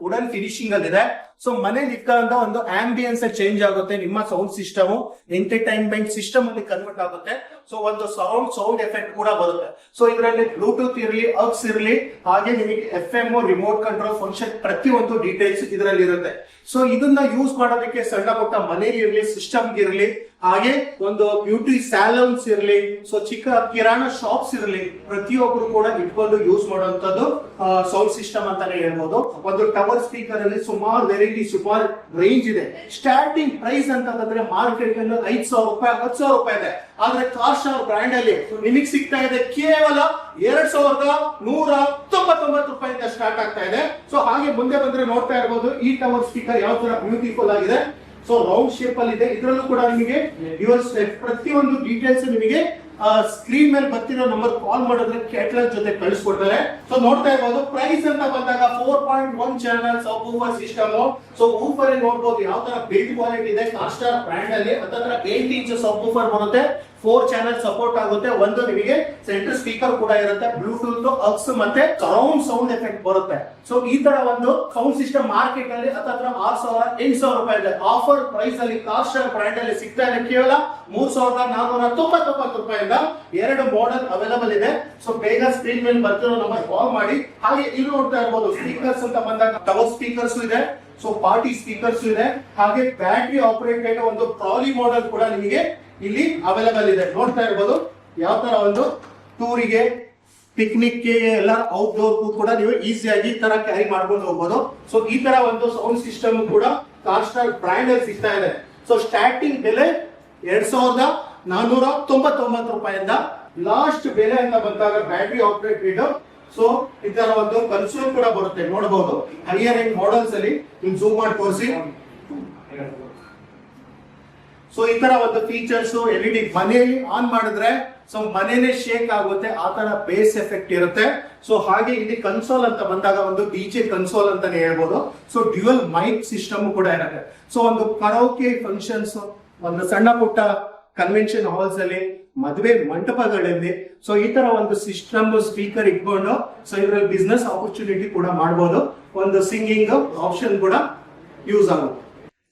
ವುಡನ್ ಫಿನಿಶಿಂಗ್ ಅಲ್ಲಿ ಇದೆ. ಸೊ ಮನೇಲಿ ಇಕ್ಕಂತ ಒಂದು ಆಂಬಿಯನ್ಸ್ ಚೇಂಜ್ ಆಗುತ್ತೆ. ನಿಮ್ಮ ಸೌಂಡ್ ಸಿಸ್ಟಮ್ ಎಂಟರ್ಟೈನ್ಮೆಂಟ್ ಸಿಸ್ಟಮ್ ಅಲ್ಲಿ ಕನ್ವರ್ಟ್ ಆಗುತ್ತೆ. ಸೊ ಒಂದು ಸೌಂಡ್ ಎಫೆಕ್ಟ್ ಕೂಡ ಬರುತ್ತೆ. ಸೊ ಇದರಲ್ಲಿ ಬ್ಲೂಟೂತ್ ಇರಲಿ, ಅಕ್ಸ್ ಇರಲಿ, ಹಾಗೆ ನಿಮಗೆ FM, ರಿಮೋಟ್ ಕಂಟ್ರೋಲ್ ಫಂಕ್ಷನ್ ಪ್ರತಿಯೊಂದು ಡೀಟೇಲ್ಸ್ ಇದರಲ್ಲಿ ಇರುತ್ತೆ. ಸೊ ಇದನ್ನ ಯೂಸ್ ಮಾಡೋದಕ್ಕೆ ಸಣ್ಣ ಪುಟ್ಟ ಮನೆಗೆ ಇರಲಿ, ಸಿಸ್ಟಮ್ ಇರಲಿ, ಹಾಗೆ ಒಂದು ಬ್ಯೂಟಿ ಸ್ಯಾಲೂನ್ಸ್ ಇರಲಿ, ಸೊ ಚಿಕ್ಕ ಕಿರಾಣಾ ಶಾಪ್ಸ್ ಇರಲಿ, ಪ್ರತಿಯೊಬ್ಬರು ಕೂಡ ಇಟ್ಕೊಂಡು ಯೂಸ್ ಮಾಡುವಂತದ್ದು ಸೌಂಡ್ ಸಿಸ್ಟಮ್ ಅಂತಾನೆ ಹೇಳ್ಬೋದು. ಒಂದು ಟವರ್ ಸ್ಪೀಕರ್ ಅಲ್ಲಿ ಸುಮಾರು ವೆರೈಟಿ, ಸುಮಾರು ರೇಂಜ್ ಇದೆ. ಸ್ಟಾರ್ಟಿಂಗ್ ಪ್ರೈಸ್ ಅಂತಂದ್ರೆ ಮಾರ್ಕೆಟ್ ಅಲ್ಲಿ 5,000 ರೂಪಾಯಿ, 10,000 ರೂಪಾಯಿ ಇದೆ. ಆದ್ರೆ ಕಾರ್ಸ್ಟಾರ್ ಬ್ರ್ಯಾಂಡ್ ಅಲ್ಲಿ ನಿಮಗೆ ಸಿಗ್ತಾ ಇದೆ ಕೇವಲ 2,199 ರೂಪಾಯಿಂದ ಸ್ಟಾರ್ಟ್ ಆಗ್ತಾ ಇದೆ. ಸೊ ಹಾಗೆ ಮುಂದೆ ಬಂದ್ರೆ ನೋಡ್ತಾ ಇರಬಹುದು ಈ ಟವರ್ ಸ್ಪೀಕರ್ ಯಾವ ತರ ಬ್ಯೂಟಿಫುಲ್ ಆಗಿದೆ. ಸೊ ರೌಂಡ್ ಶೇಪ್ ಅಲ್ಲಿ ಇದೆ. ಇದರಲ್ಲೂ ಕೂಡ ನಿಮಗೆ ಪ್ರತಿಯೊಂದು ಡೀಟೇಲ್ಸ್ ನಿಮಗೆ ಸ್ಕ್ರೀನ್ ಮೇಲೆ ಬರ್ತಿರೋ ನಂಬರ್ ಕಾಲ್ ಮಾಡಿದ್ರೆ ಕ್ಯಾಟಲಾಗ್ ಜೊತೆ ಕಳಿಸ್ಕೊಡ್ತಾರೆ. ಸೊ ನೋಡ್ತಾ ಇರಬಹುದು ಪ್ರೈಸ್ ಅಂತ ಬಂದಾಗ 4.1 ಚಾನಲ್ ಸಬ್ ಸಿಸ್ಟಮ್. ಸೊ ಊಫರ್ ನೋಡಬಹುದು ಯಾವ ತರ ಬಿಲ್ಡ್ ಕ್ವಾಲಿಟಿ ಇದೆ. ಕಾರ್ಸ್ಟಾರ್ ಬ್ರ್ಯಾಂಡ್ ಅಲ್ಲಿ ಹತ್ತತ್ರ 8 ಇಂಚ್ ಸಬ್ ಊಫರ್ ಬರುತ್ತೆ, 4 ಚಾನಲ್ ಸಪೋರ್ಟ್ ಆಗುತ್ತೆ. ಒಂದು ನಿಮಗೆ ಸೆಂಟರ್ ಸ್ಪೀಕರ್ ಕೂಡ ಇರುತ್ತೆ, ಬ್ಲೂಟೂತ್, ಅಕ್ಸ್ ಮತ್ತೆ ಸರೌಂಡ್ ಸೌಂಡ್ ಎಫೆಕ್ಟ್ ಬರುತ್ತೆ. ಸೊ ಈ ತರ ಒಂದು ಸೌಂಡ್ ಸಿಸ್ಟಮ್ ಮಾರ್ಕೆಟ್ ಅಲ್ಲಿ ಹತ್ತತ್ರ 6,000, 8,000 ರೂಪಾಯಿ ಇದೆ. ಆಫರ್ ಪ್ರೈಸ್ ಅಲ್ಲಿ ಕಾರ್ಸ್ಟಾರ್ ಬ್ರ್ಯಾಂಡ್ ಅಲ್ಲಿ ಸಿಗ್ತಾ ಇದೆ ಕೇವಲ 3,499 ರೂಪಾಯಿಂದ. 2 ಮಾಡೆಲ್ ಅವೈಲೇಬಲ್ ಇದೆ. ಸೊ ಬೇಗ ಸ್ಕ್ರೀನ್ ಮೇಲೆ ಬರ್ತಿರೋ ನಂಬರ್ ಕಾಲ್ ಮಾಡಿ. ಹಾಗೆ ಇಲ್ಲಿ ನೋಡ್ತಾ ಇರಬಹುದು ಸ್ಪೀಕರ್ಸ್ ಅಂತ ಬಂದಾಗ ಟವರ್ ಸ್ಪೀಕರ್ಸ್ ಇದೆ, ಸೊ ಪಾರ್ಟಿ ಸ್ಪೀಕರ್ಸ್ ಇದೆ, ಹಾಗೆ ಬ್ಯಾಟರಿ ಆಪರೇಟೆಡ್ ಒಂದು ಟ್ರಾಲಿ ಮಾಡೆಲ್ ಕೂಡ ನಿಮಗೆ ಇಲ್ಲಿ ಅವೈಲೇಬಲ್ ಇದೆ. ನೋಡ್ತಾ ಇರಬಹುದು ಯಾವ ತರ ಒಂದು ಟೂರಿಗೆ, ಪಿಕ್ನಿಕ್ ಗೆ, ಎಲ್ಲ ಔಟ್ಡೋರ್ ಕೂಡ ನೀವು ಈಸಿಯಾಗಿ ಈ ತರ ಕ್ಯಾರಿ ಮಾಡ್ಕೊಂಡು ಹೋಗ್ಬೋದು. ಸೊ ಈ ತರ ಒಂದು ಸೌಂಡ್ ಸಿಸ್ಟಮ್ ಕೂಡ ಕಾರ್ಸ್ಟಾರ್ ಬ್ರ್ಯಾಂಡ್ ಅಲ್ಲಿ ಸಿಗ್ತಾ ಇದೆ. ಸೊ ಸ್ಟಾರ್ಟಿಂಗ್ ಬೆಲೆ 2,499 ರೂಪಾಯಿಂದ ಲಾಸ್ಟ್ ಬೆಲೆ ಅಂತ ಬಂದಾಗ ಬ್ಯಾಟರಿ ಆಪರೇಟೆಡ್. ಸೊ ಇದರ ಒಂದು ಕನ್ಸೋಲ್ ಕೂಡ ಬರುತ್ತೆ, ನೋಡಬಹುದು ಹೈಯರ್ ಎಂಡ್ ಮಾಡೆಲ್ಸ್ ಅಲ್ಲಿ. ಜೂಮ್ ಮಾಡಿ ತೋರಿಸಿ. ಸೊ ಈ ತರ ಒಂದು ಫೀಚರ್ಸ್ LED ಮನೆಯಲ್ಲಿ ಆನ್ ಮಾಡಿದ್ರೆ ಸೊ ಮನೆನೇ ಶೇಕ್ ಆಗುತ್ತೆ, ಆ ತರ ಬೇಸ್ ಎಫೆಕ್ಟ್ ಇರುತ್ತೆ. ಸೊ ಹಾಗೆ ಇಲ್ಲಿ ಕನ್ಸೋಲ್ ಅಂತ ಬಂದಾಗ ಒಂದು DJ ಕನ್ಸೋಲ್ ಅಂತಾನೆ ಹೇಳ್ಬೋದು. ಸೊ ಡ್ಯುಯಲ್ ಮೈಕ್ ಸಿಸ್ಟಮ್ ಕೂಡ ಇರುತ್ತೆ. ಸೊ ಒಂದು ಕರೋಕೆ ಫಂಕ್ಷನ್ಸ್, ಒಂದು ಸಣ್ಣ ಪುಟ್ಟ ಕನ್ವೆನ್ಷನ್ ಹಾಲ್ಸ್ ಅಲ್ಲಿ, ಮದುವೆ ಮಂಟಪಗಳಲ್ಲಿ, ಸೊ ಈ ತರ ಒಂದು ಸಿಸ್ಟಮ್ ಸ್ಪೀಕರ್ ಇಟ್ಕೊಂಡು ಸೊ ಇದರಲ್ಲಿ ಬಿಸ್ನೆಸ್ ಆಪರ್ಚುನಿಟಿ ಕೂಡ ಮಾಡಬಹುದು. ಒಂದು ಸಿಂಗಿಂಗ್ ಆಪ್ಷನ್ ಕೂಡ ಯೂಸ್ ಆಗುತ್ತೆ.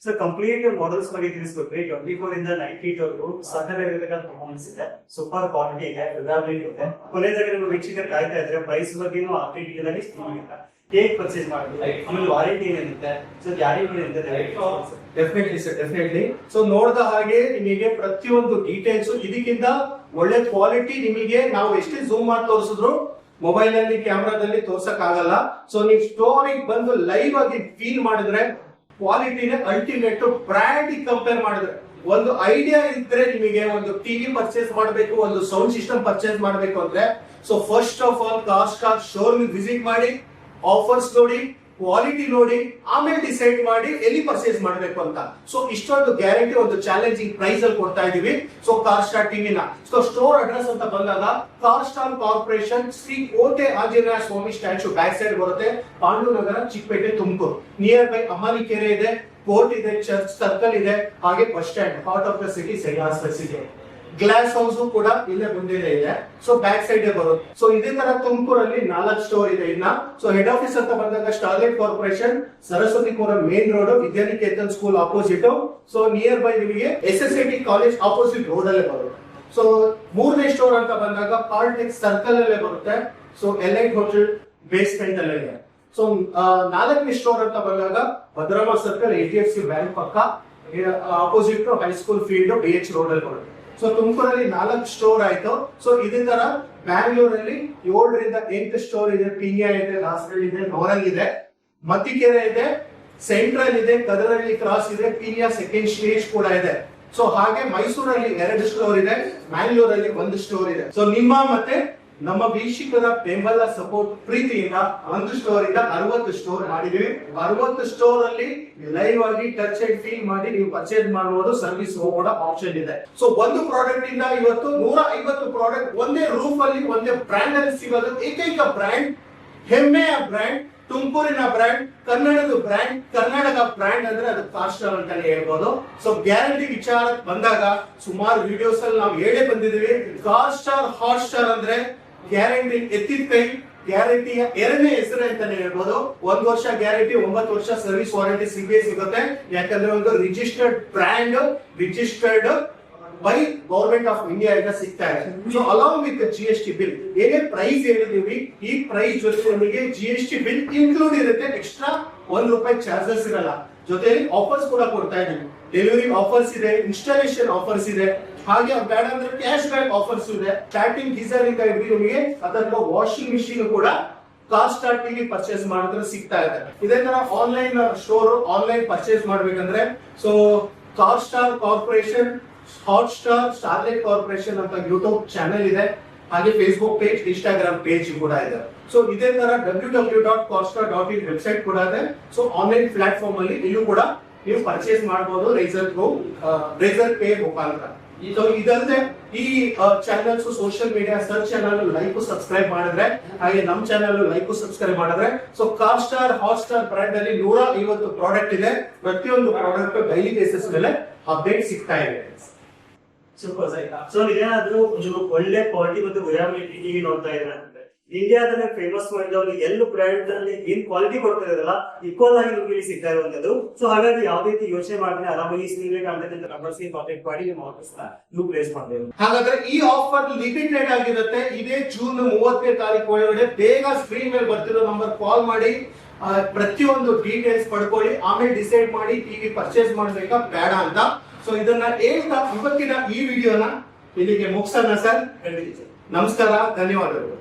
ಸರ್ ಕಂಪ್ಲೀಟ್ ಮಾಡೆಲ್ಸ್ ಬಗ್ಗೆ ತಿಳಿಸ್ಕೊಟ್ರಿ. 24 ಇಂದ 98 ವರೆಗೂ ಸಕಲವಿರತಕ್ಕಂಥ ಪರ್ಫಾರ್ಮೆನ್ಸ್ ಇದೆ, ಸೂಪರ್ ಕ್ವಾಲಿಟಿ ಇದೆ, ರಿಲಯಬಿಲಿಟಿ ಇದೆ. ಕೊನೆಯದಾಗಿ ನಿಮ್ಮ ವೀಕ್ಷಕರು ಕಾಯ್ತಾ ಇದ್ರೆ ಪ್ರೈಸ್ ಬಗ್ಗೆನೂ ಅಪ್ಡೇಟ್ ಇದೆ, ಹೇಗೆ ಪರ್ಚೇಸ್ ಮಾಡೋದು, ಆಮೇಲೆ ವಾರಂಟಿ ಏನಿರುತ್ತೆ, ಸೊ ಗ್ಯಾರಂಟಿ ಏನಿದೆ? Definitely sir, definitely. ಸೊ ನೋಡಿದ ಹಾಗೆ ನಿಮಗೆ ಪ್ರತಿಯೊಂದು ಡೀಟೇಲ್ಸ್, ಇದಕ್ಕಿಂತ ಒಳ್ಳೆ ಕ್ವಾಲಿಟಿ ನಿಮಗೆ ನಾವು ಎಷ್ಟೇ ಝೂಮ್ ಮಾಡಿ ತೋರಿಸಿದ್ರು ಮೊಬೈಲ್ ಅಲ್ಲಿ ಕ್ಯಾಮ್ರಾದಲ್ಲಿ ತೋರ್ಸಕ್ ಆಗಲ್ಲ. ಸೊ ನೀವು ಸ್ಟೋರಿಗೆ ಬಂದು ಲೈವ್ ಆಗಿ ಫೀಲ್ ಮಾಡಿದ್ರೆ ಕ್ವಾಲಿಟಿನೇ ಅಲ್ಟಿಮೇಟ್. ಬ್ರ್ಯಾಂಡ್ ಕಂಪೇರ್ ಮಾಡಿದ್ರೆ ಒಂದು ಐಡಿಯಾ ಇದ್ರೆ ನಿಮಗೆ ಒಂದು ಟಿವಿ ಪರ್ಚೇಸ್ ಮಾಡಬೇಕು, ಒಂದು ಸೌಂಡ್ ಸಿಸ್ಟಮ್ ಪರ್ಚೇಸ್ ಮಾಡಬೇಕು ಅಂದ್ರೆ so first of all Carstar showroom visit ಮಾಡಿ, ಆಫರ್ಸ್ ನೋಡಿ, ಕ್ವಾಲಿಟಿ ನೋಡಿ, ಆಮೇಲೆ ಡಿಸೈಡ್ ಮಾಡಿ ಎಲ್ಲಿ ಪರ್ಚೇಸ್ ಮಾಡಬೇಕು ಅಂತ. ಸೊ ಇಷ್ಟೊಂದು ಗ್ಯಾರಂಟಿ ಒಂದು ಚಾಲೆಂಜಿಂಗ್ ಪ್ರೈಸ್ ಅಲ್ಲಿ ಕೊಡ್ತಾ ಇದೀವಿ. ಸೊ ಕಾರ್ಸ್ಟಾರ್ ಟಿವಿನ ಸೊ ಸ್ಟೋರ್ ಅಡ್ರೆಸ್ ಅಂತ ಬಂದಾಗ Carstar corporation, Shri Kote Anjaneya Swamy statue back side ಬರುತ್ತೆ, ಪಾಂಡವನಗರ, ಚಿಕ್ಕಪೇಟೆ, ತುಮಕೂರು. ನಿಯರ್ ಬೈ ಅಮಾನಿಕೆರೆ ಇದೆ, ಕೋರ್ಟ್ ಇದೆ, ಚರ್ಚ್ ಸರ್ಕಲ್ ಇದೆ, ಹಾಗೆ bus stand, heart of the city, ಸೈಲಾಸ್ ಇದೆ. ಗ್ಲಾಸ್ ಹೌಸ್ ಕೂಡ ಇಲ್ಲೇ ಮುಂದೆನೆ ಇದೆ. ಸೊ ಬ್ಯಾಕ್ ಸೈಡ್ ಬರುತ್ತೆ. ಸೊ ಇದೇ ತರ ತುಮಕೂರಲ್ಲಿ 4 ಸ್ಟೋರ್ ಇದೆ ಇನ್ನ. ಸೊ ಹೆಡ್ ಆಫೀಸ್ ಅಂತ ಬಂದಾಗ starlight corporation, Saraswathipura main road, Vidyaniketan school opposite. So near by ನಿಮಗೆ SSIT ಕಾಲೇಜ್ ಆಪೋಸಿಟ್ ರೋಡ್ ಅಲ್ಲೇ ಬರುತ್ತೆ. ಸೊ 3ನೇ ಸ್ಟೋರ್ ಅಂತ ಬಂದಾಗ ಪಾಲಿಟೆಕ್ಸ್ ಸರ್ಕಲ್ ಅಲ್ಲೇ ಬರುತ್ತೆ. ಸೊ ಎಲೈಟ್ ಹೋಟೆಲ್ ಬೇಸ್ಮೆಂಟ್ ಅಲ್ಲೇ ಇದೆ. ಸೊ 4ನೇ ಸ್ಟೋರ್ ಅಂತ ಬಂದಾಗ ಭದ್ರಾಮ ಸರ್ಕಲ್, HDFC ಬ್ಯಾಂಕ್ ಪಕ್ಕ opposite high school field, BH road ಅಲ್ಲಿ ಬರುತ್ತೆ. ಸೊ ತುಮಕೂರಲ್ಲಿ 4 ಸ್ಟೋರ್ ಆಯ್ತು. ಸೊ ಇದೇ ತರ ಬ್ಯಾಂಗ್ಳೂರಲ್ಲಿ 7ರಿಂದ 8 ಸ್ಟೋರ್ ಇದೆ. ಪಿಂಗ್ಯಾ ಇದೆ, ದಾಸರಳ್ಳಿ ಇದೆ, ನೋರಲ್ ಇದೆ, ಮತ್ತಿಕೆರೆ ಇದೆ, ಸೆಂಟ್ರಲ್ ಇದೆ, ಕದರಳ್ಳಿ ಕ್ರಾಸ್ ಇದೆ, ಪಿಂಗ್ಯಾ ಸೆಕೆಂಡ್ ಸ್ಟೇಜ್ ಕೂಡ ಇದೆ. ಸೊ ಹಾಗೆ ಮೈಸೂರಲ್ಲಿ 2 ಸ್ಟೋರ್ ಇದೆ, ಮ್ಯಾಂಗ್ಳೂರಲ್ಲಿ 1 ಸ್ಟೋರ್ ಇದೆ. ಸೊ ನಿಮ್ಮ ಮತ್ತೆ ನಮ್ಮ ವೀಕ್ಷಕರ ಬೆಂಬಲ ಸಪೋರ್ಟ್ ಪ್ರೀತಿಯಿಂದ 1 ಸ್ಟೋರ್ ಇಂದ 60 ಸ್ಟೋರ್ ಮಾಡಿದೀವಿ. 60 ಸ್ಟೋರ್ ಅಲ್ಲಿ ಲೈವ್ ಆಗಿ ಟಚ್ ಅಂಡ್ ಫೀಲ್ ಮಾಡಿ ನೀವು ಪರ್ಚೇಸ್ ಮಾಡಬಹುದು. ಸರ್ವಿಸ್ ಕೂಡ ಆಪ್ಷನ್ ಇದೆ. ಸೊ ಒಂದು ಪ್ರಾಡಕ್ಟ್ ಇಂದ ಇವತ್ತು 150 ಪ್ರಾಡಕ್ಟ್ ಒಂದೇ ರೂಫ್ ಅಲ್ಲಿ, ಒಂದೇ ಬ್ರ್ಯಾಂಡ್ ಅಲ್ಲಿ ಸಿಗೋದು. ಏಕೈಕ ಬ್ರ್ಯಾಂಡ್, ಹೆಮ್ಮೆಯ ಬ್ರ್ಯಾಂಡ್, ತುಮಕೂರಿನ ಬ್ರ್ಯಾಂಡ್, ಕನ್ನಡದ ಬ್ರ್ಯಾಂಡ್. ಕರ್ನಾಟಕ ಬ್ರ್ಯಾಂಡ್ ಅಂದ್ರೆ ಅದು ಕಾರ್ಸ್ಟಾರ್ ಅಂತಾನೆ ಹೇಳ್ಬೋದು. ಸೊ ಗ್ಯಾರಂಟಿ ವಿಚಾರ ಬಂದಾಗ ಸುಮಾರು ವಿಡಿಯೋಸ್ ಅಲ್ಲಿ ನಾವು ಹೇಳೇ ಬಂದಿದ್ದೀವಿ. ಕಾರ್ಸ್ಟಾರ್ ಹಾಟ್ಸ್ಟಾರ್ ಅಂದ್ರೆ ಗ್ಯಾರಂಟಿ ಎತ್ತಿದ ಕೈ, ಗ್ಯಾರಂಟಿಯ 2ನೇ ಹೆಸರು ಅಂತಾನೆ ಹೇಳ್ಬೋದು. 1 ವರ್ಷ ಗ್ಯಾರಂಟಿ, 9 ವರ್ಷ ಸರ್ವಿಸ್ ವಾರಂಟಿ ಸಿಗುತ್ತೆ. ಯಾಕಂದ್ರೆ ಒಂದು registered brand, registered by government of India ಇಂದ ಸಿಗ್ತಾ ಇದೆ. So along with GST bill ಏನೇ ಪ್ರೈಸ್ ಹೇಳಿದೀವಿ, ಈ ಪ್ರೈಸ್ ಜೊತೆ ನಿಮಗೆ GST ಬಿಲ್ ಇನ್ಕ್ಲೂಡ್ ಇರುತ್ತೆ. ಎಕ್ಸ್ಟ್ರಾ ₹1 ಚಾರ್ಜಸ್ ಇರಲ್ಲ. ಜೊತೆಲಿ ಆಫರ್ಸ್ ಕೂಡ ಕೊಡ್ತಾ ಇದ್ದೀವಿ. ಡೆಲಿವರಿ ಆಫರ್ಸ್ ಇದೆ, ಇನ್ಸ್ಟಾಲೇಷನ್ ಆಫರ್ಸ್ ಇದೆ, ಹಾಗೆ ಬೇಡ ಅಂದ್ರೆ ಕ್ಯಾಶ್ ಬ್ಯಾಕ್ ಆಫರ್ಸ್ ಇದೆ. ಸ್ಟಾರ್ಟಿಂಗ್ ಗೀಸರ್ ಇಂದ ಹಿಡಿದು ನಿಮಗೆ ಅದರ ವಾಷಿಂಗ್ ಮಿಷಿನ್ ಕೂಡ ಕಾಸ್ಟಾರ್ ಟಿವಿ ಪರ್ಚೇಸ್ ಮಾಡಿದ್ರೆ ಸಿಗ್ತಾ ಇದೆ. ಇದೇ ತರ ಆನ್ಲೈನ್ ಸ್ಟೋರ್ ಆನ್ಲೈನ್ ಪರ್ಚೇಸ್ ಮಾಡ್ಬೇಕಂದ್ರೆ so Carstar corporation, Hotstar, Starlight corporation ಅಂತ ಯೂಟ್ಯೂಬ್ ಚಾನೆಲ್ ಇದೆ, ಹಾಗೆ ಫೇಸ್ಬುಕ್ ಪೇಜ್, ಇನ್ಸ್ಟಾಗ್ರಾಮ್ ಪೇಜ್ ಕೂಡ ಇದೆ. ಸೊ ಇದೇ ತರ www.costar.in ವೆಬ್ಸೈಟ್ ಕೂಡ ಇದೆ. ಸೊ ಆನ್ಲೈನ್ ಪ್ಲಾಟ್ಫಾರ್ಮ್ ಅಲ್ಲಿ ಇಲ್ಲೂ ಕೂಡ ನೀವು ಪರ್ಚೇಸ್ ಮಾಡಬಹುದು ರೇಸರ್ ಪೇ ಮುಖಾಂತರ. ಸೊ ಇದಲ್ಲದೆ ಈ channels social media search channel like subscribe ಮಾಡಿದ್ರೆ, ಹಾಗೆ ನಮ್ ಚಾನಲ್ ಲೈಕ್ ಸಬ್ಸ್ಕ್ರೈಬ್ ಮಾಡಿದ್ರೆ, ಸೊ ಕಾಸ್ಟಾರ್ ಹಾಟ್ಸ್ಟಾರ್ ಬ್ರ್ಯಾಂಡ್ ಅಲ್ಲಿ 150 ಪ್ರಾಡಕ್ಟ್ ಇದೆ. ಪ್ರತಿಯೊಂದು ಪ್ರಾಡಕ್ಟ್ ಡೈಲಿ ಬೇಸಿಸ್ ಮೇಲೆ ಅಪ್ಡೇಟ್ ಸಿಗ್ತಾ ಇದೆ. Super sir. ಸೊ ಇದೇನಾದ್ರೂ ನೀವು ಒಳ್ಳೆ ಕ್ವಾಲಿಟಿ ಮತ್ತು ಡ್ಯೂರಬಿಲಿಟಿ ಟಿವಿ ನೋಡ್ತಾ ಇದ್ರೆ ಇಂಡಿಯಾದಲ್ಲೇ ಫೇಮಸ್ ಮಾಡಿದವರು ಎಲ್ಲ ಬ್ರ್ಯಾಂಡ್ ಅಲ್ಲಿ ಏನ್ ಕ್ವಾಲಿಟಿ ಕೊಡ್ತಾ ಇದಾರಲ್ಲ ಈಕ್ವಲ್ ಆಗಿ ನಿಮ್ಗೆ ಇಲ್ಲಿ ಸಿಗ್ತಾ ಇರುವಂತದ್ದು. ಸೊ ಹಾಗಾಗಿ ಯಾವುದೇ ರೀತಿ ಯೋಚನೆ ಮಾಡಿದ್ರೆ ಆರಾಮಾಗಿ ಸ್ಕ್ರೀನ್ ಕಾಂಟೆಂಟ್ ನಂಬರ್ಸ್ಗೆ ಕಾಂಟ್ಯಾಕ್ಟ್ ಮಾಡಿ ನಿಮ್ಮ ಆಫೀಸ್ನ ನೀವು ಪ್ಲೇಸ್ ಮಾಡಬೇಕು. ಹಾಗಾದ್ರೆ ಈ ಆಫರ್ ಲಿಮಿಟೆಡ್ ಆಗಿರುತ್ತೆ. ಇದೇ ಜೂನ್ 30ನೇ ತಾರೀಕು ಒಳಗಡೆ ಬೇಗ ಸ್ಕ್ರೀನ್ ಮೇಲೆ ಬರ್ತಿರೋ ನಂಬರ್ ಕಾಲ್ ಮಾಡಿ ಪ್ರತಿಯೊಂದು ಡೀಟೇಲ್ಸ್ ಪಡ್ಕೊಳ್ಳಿ. ಆಮೇಲೆ ಡಿಸೈಡ್ ಮಾಡಿ ಟಿವಿ ಪರ್ಚೇಸ್ ಮಾಡ್ಬೇಕಾ ಬೇಡ ಅಂತ. ಸೊ ಇದನ್ನ ಹೇಳ್ತಾ ಇವತ್ತಿನ ಈ ವಿಡಿಯೋನ ಇಲ್ಲಿಗೆ ಮುಗಿಸೋಣ ಸರ್. ನಮಸ್ಕಾರ, ಧನ್ಯವಾದಗಳು.